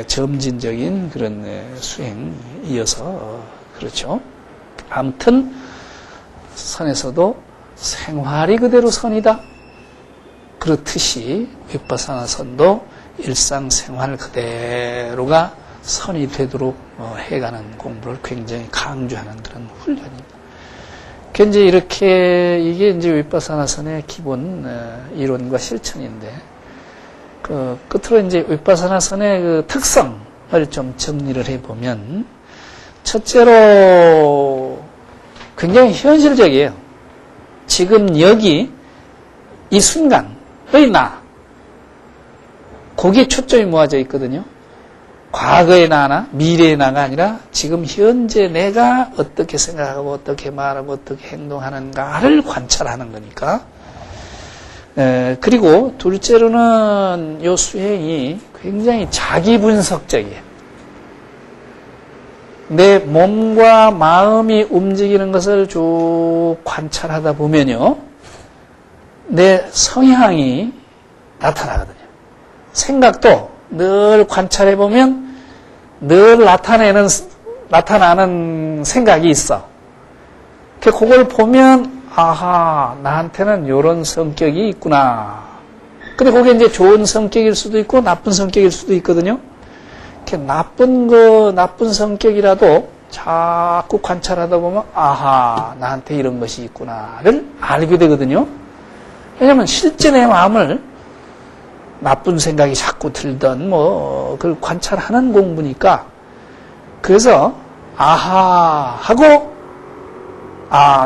점진적인 그런 수행이어서 그렇죠. 아무튼 선에서도 생활이 그대로 선이다. 그렇듯이 윗바사나 선도 일상생활 그대로가 선이 되도록 해가는 공부를 굉장히 강조하는 그런 훈련입니다. 이제 이렇게 이게 이제 윗바사나 선의 기본 이론과 실천인데, 끝으로 이제 윗바사나 선의 그 특성을 좀 정리를 해보면, 첫째로 굉장히 현실적이에요. 지금 여기 이 순간의 나, 거기에 초점이 모아져 있거든요. 과거의 나나 미래의 나가 아니라 지금 현재 내가 어떻게 생각하고 어떻게 말하고 어떻게 행동하는가를 관찰하는 거니까. 그리고 둘째로는 이 수행이 굉장히 자기분석적이에요. 내 몸과 마음이 움직이는 것을 쭉 관찰하다 보면요, 내 성향이 나타나거든요. 생각도 늘 관찰해보면 늘 나타나는 생각이 있어. 그걸 보면, 아하, 나한테는 이런 성격이 있구나. 근데 그게 이제 좋은 성격일 수도 있고 나쁜 성격일 수도 있거든요. 나쁜 성격이라도 자꾸 관찰하다 보면, 아하, 나한테 이런 것이 있구나를 알게 되거든요. 왜냐면 실제 내 마음을 나쁜 생각이 자꾸 들던 그걸 관찰하는 공부니까. 그래서 아하 하고,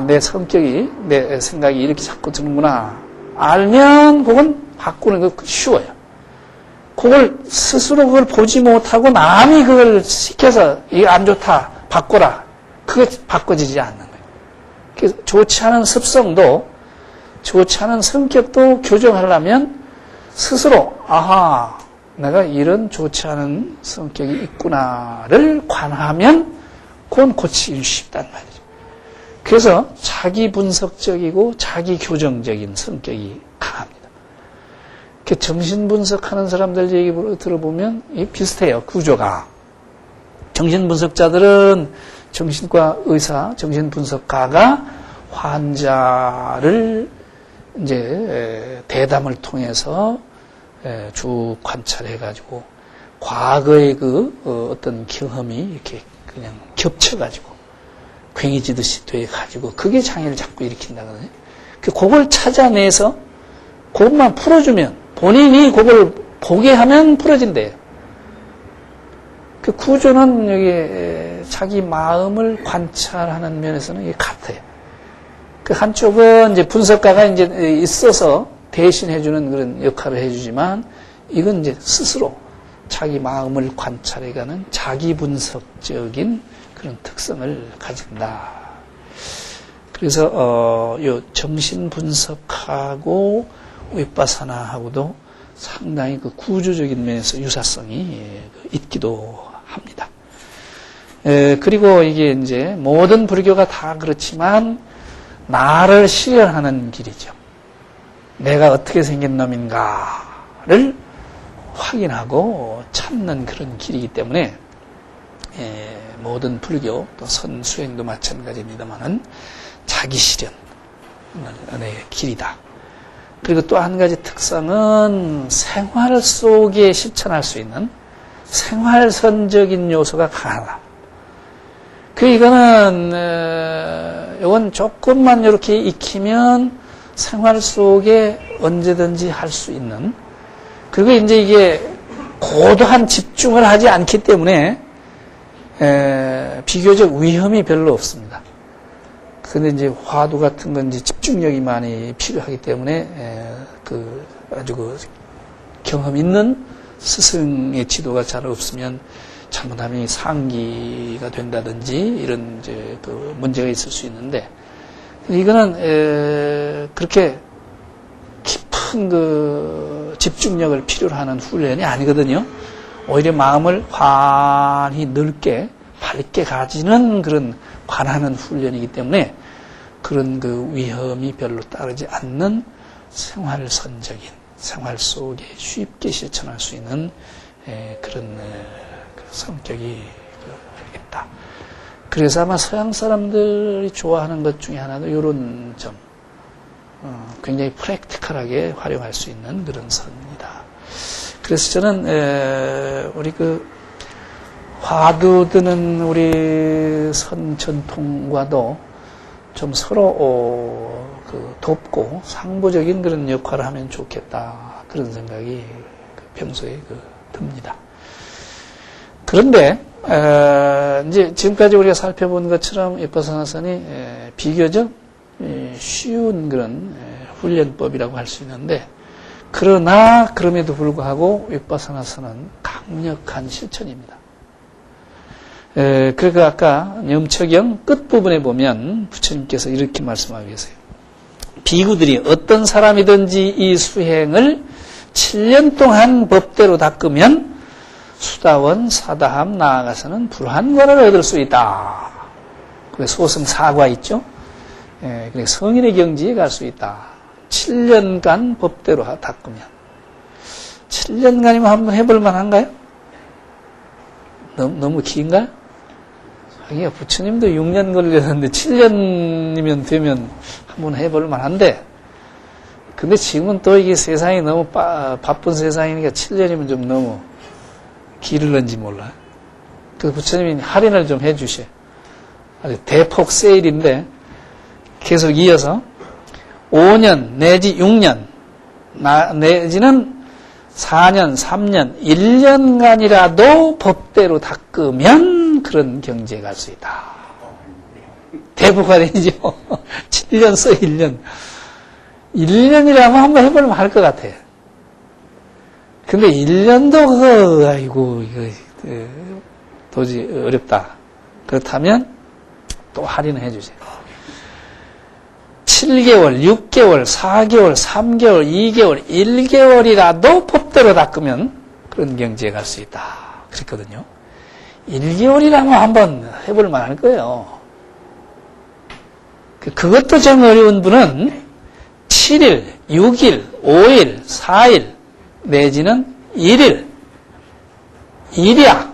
내 성격이, 내 생각이 이렇게 자꾸 드는구나 알면 그건 바꾸는 거 쉬워요. 그걸 스스로 그걸 보지 못하고 남이 그걸 시켜서 이게 안 좋다 바꿔라, 그게 바꿔지지 않는 거예요. 그래서 좋지 않은 습성도, 좋지 않은 성격도 교정하려면 스스로, 아하, 내가 이런 좋지 않은 성격이 있구나를 관하면 그건 고치기 쉽단 말이죠. 그래서 자기 분석적이고 자기 교정적인 성격이 강합니다. 이렇게 정신 분석하는 사람들 얘기 들어보면 비슷해요, 구조가. 정신 분석자들은 정신과 의사, 정신 분석가가 환자를 이제 대담을 통해서 쭉 관찰해가지고 과거의 어떤 경험이 이렇게 그냥 겹쳐가지고 괭이지듯이 돼가지고 그게 장애를 자꾸 일으킨다거든요. 그걸 찾아내서 그것만 풀어주면, 본인이 그걸 보게 하면 풀어진대요. 그 구조는 여기 자기 마음을 관찰하는 면에서는 이게 같아요. 그 한쪽은 이제 분석가가 이제 있어서 대신해주는 그런 역할을 해주지만, 이건 이제 스스로 자기 마음을 관찰해가는 자기 분석적인 그런 특성을 가진다. 그래서 요 정신 분석하고 윗바사나하고도 상당히 그 구조적인 면에서 유사성이 있기도 합니다. 그리고 이게 이제 모든 불교가 다 그렇지만 나를 실현하는 길이죠. 내가 어떻게 생긴 놈인가를 확인하고 찾는 그런 길이기 때문에 모든 불교 또 선수행도 마찬가지입니다만은 자기 실현의 길이다. 그리고 또 한 가지 특성은 생활 속에 실천할 수 있는 생활선적인 요소가 강하다. 이건 조금만 이렇게 익히면 생활 속에 언제든지 할 수 있는, 그리고 이제 이게 고도한 집중을 하지 않기 때문에 비교적 위험이 별로 없습니다. 근데 이제 화두 같은 건 이제 집중력이 많이 필요하기 때문에 아주 경험 있는 스승의 지도가 잘 없으면 잘못하면 상기가 된다든지 이런 이제 문제가 있을 수 있는데, 이거는 그렇게 깊은 집중력을 필요로 하는 훈련이 아니거든요. 오히려 마음을 환히 넓게 밝게 가지는 그런 관하는 훈련이기 때문에 그런 그 위험이 별로 따르지 않는 생활선적인 생활 속에 쉽게 실천할 수 있는 그런 성격이 있다. 그래서 아마 서양 사람들이 좋아하는 것 중에 하나도 이런 점, 굉장히 프랙티컬하게 활용할 수 있는 그런 선이다. 그래서 저는 우리 그 화두 드는 우리 선 전통과도 좀 서로 돕고 상부적인 그런 역할을 하면 좋겠다, 그런 생각이 평소에 듭니다. 그런데 이제 지금까지 우리가 살펴본 것처럼 위파사나선이 비교적 쉬운 그런 훈련법이라고 할 수 있는데, 그러나 그럼에도 불구하고 위파사나선은 강력한 실천입니다. 그러니까 아까 염처경 끝부분에 보면 부처님께서 이렇게 말씀하고 계세요. 비구들이 어떤 사람이든지 이 수행을 7년 동안 법대로 닦으면 수다원, 사다함, 나아가서는 불한과를 얻을 수 있다. 그래서 소승 사과 있죠? 그래서 성인의 경지에 갈 수 있다. 7년간 법대로 닦으면. 7년간이면 한번 해볼 만한가요? 너무 긴가요? 아니요, 부처님도 6년 걸렸는데 7년이면 되면 한번 해볼 만한데, 근데 지금은 또 이게 세상이 너무 바쁜 세상이니까 7년이면 좀 너무 길을는지 몰라요. 그래서 부처님이 할인을 좀 해주셔. 아주 대폭 세일인데 계속 이어서 5년 내지 6년 내지는 4년, 3년, 1년간이라도 법대로 닦으면 그런 경지에 갈 수 있다. 대폭 할인이죠. 7년 써 1년. 1년이라면 한번 해보려면 할 것 같아. 근데 1년도 아이고 이거 도저히 어렵다. 그렇다면 또 할인을 해주세요. 7개월, 6개월, 4개월, 3개월, 2개월, 1개월이라도 법대로 닦으면 그런 경지에 갈 수 있다. 그랬거든요. 1개월이라면 한번 해볼 만할 거예요. 그것도 좀 어려운 분은 7일, 6일, 5일, 4일 내지는 1일, 일야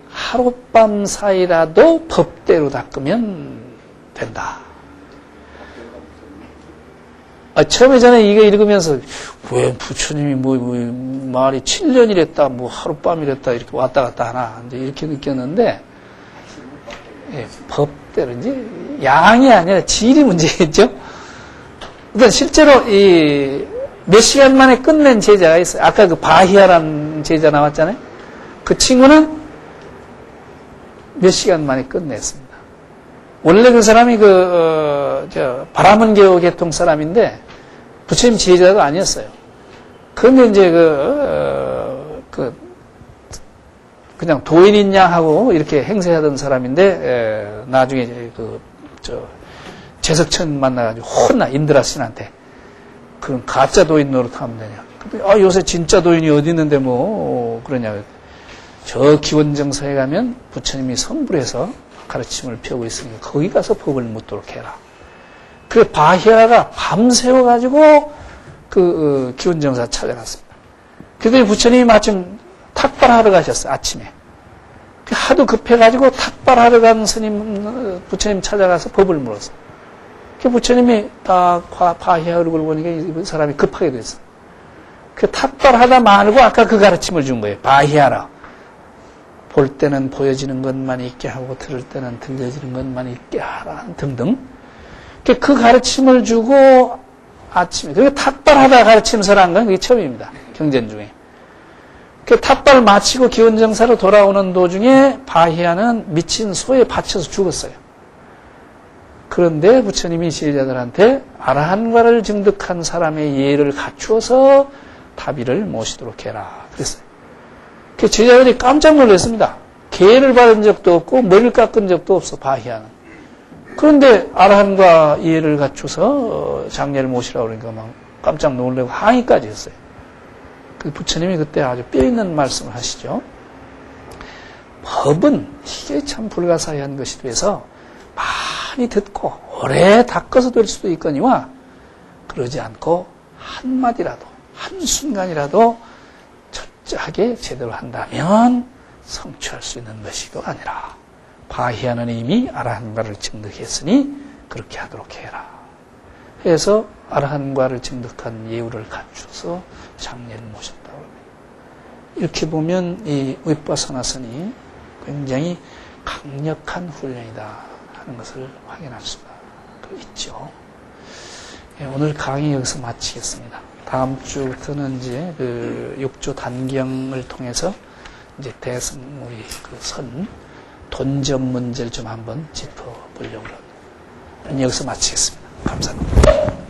하룻밤 사이라도 법대로 닦으면 된다. 처음에 저는 이거 읽으면서 왜 부처님이 말이 7년이랬다, 하룻밤이랬다 이렇게 왔다 갔다 하나 이렇게 느꼈는데, 법대로 이제 양이 아니라 질이 문제겠죠. 일단 실제로 몇 시간 만에 끝낸 제자가 있어요. 아까 그 바히아라는 제자 나왔잖아요. 그 친구는 몇 시간 만에 끝냈습니다. 원래 그 사람이 바라문교 계통 사람인데 부처님 제자도 아니었어요. 그런데 이제 그냥 도인인 양 하고 이렇게 행세하던 사람인데, 나중에 제석천 만나가지고 혼나, 인드라 신한테. 그럼 가짜 도인 노릇하면 되냐. 근데, 요새 진짜 도인이 어디 있는데 그러냐. 저 기원정사에 가면 부처님이 성불해서 가르침을 펴고 있으니까 거기 가서 법을 묻도록 해라. 그래서 바히아가 밤새워가지고 기원정사 찾아갔습니다. 그때 부처님이 마침 탁발하러 가셨어요, 아침에. 하도 급해가지고 탁발하러 간 부처님 찾아가서 법을 물었어요. 그 부처님이 딱 바히아 얼굴을 보니까 이 사람이 급하게 됐어요. 그 탁발하다 말고 아까 그 가르침을 준 거예요. 바히아라. 볼 때는 보여지는 것만 있게 하고 들을 때는 들려지는 것만 있게 하라 등등. 그 가르침을 주고 아침에, 그게 탁발하다 가르침 설한 건 그게 처음입니다. 경전 중에. 그 탁발 마치고 기원정사로 돌아오는 도중에 바히아는 미친 소에 받쳐서 죽었어요. 그런데 부처님이 제자들한테 아라한과를 증득한 사람의 예를 갖추어서 다비를 모시도록 해라 그랬어요. 그 제자들이 깜짝 놀랐습니다. 계를 받은 적도 없고 머리를 깎은 적도 없어, 바히아는. 그런데 아라한과 이해를 갖춰서 장례를 모시라고 그러니까 막 깜짝 놀라고 항의까지 했어요. 그 부처님이 그때 아주 뼈있는 말씀을 하시죠. 법은 이게 참 불가사의한 것이 돼서 많이 듣고 오래 닦아서 될 수도 있거니와 그러지 않고 한마디라도 한순간이라도 철저하게 제대로 한다면 성취할 수 있는 것이가 아니라 바히아는 이미 아라한과를 증득했으니 그렇게 하도록 해라 해서 아라한과를 증득한 예우를 갖춰서 장례를 모셨다고 합니다. 이렇게 보면 이 윗바사나선이 굉장히 강력한 훈련이다 하는 것을 확인할 수가 있죠. 오늘 강의 여기서 마치겠습니다. 다음 주부터는 이제 그 6조 단경을 통해서 이제 우리 그 선 돈점 문제를 좀 한번 짚어보려고 합니다. 여기서 마치겠습니다. 감사합니다.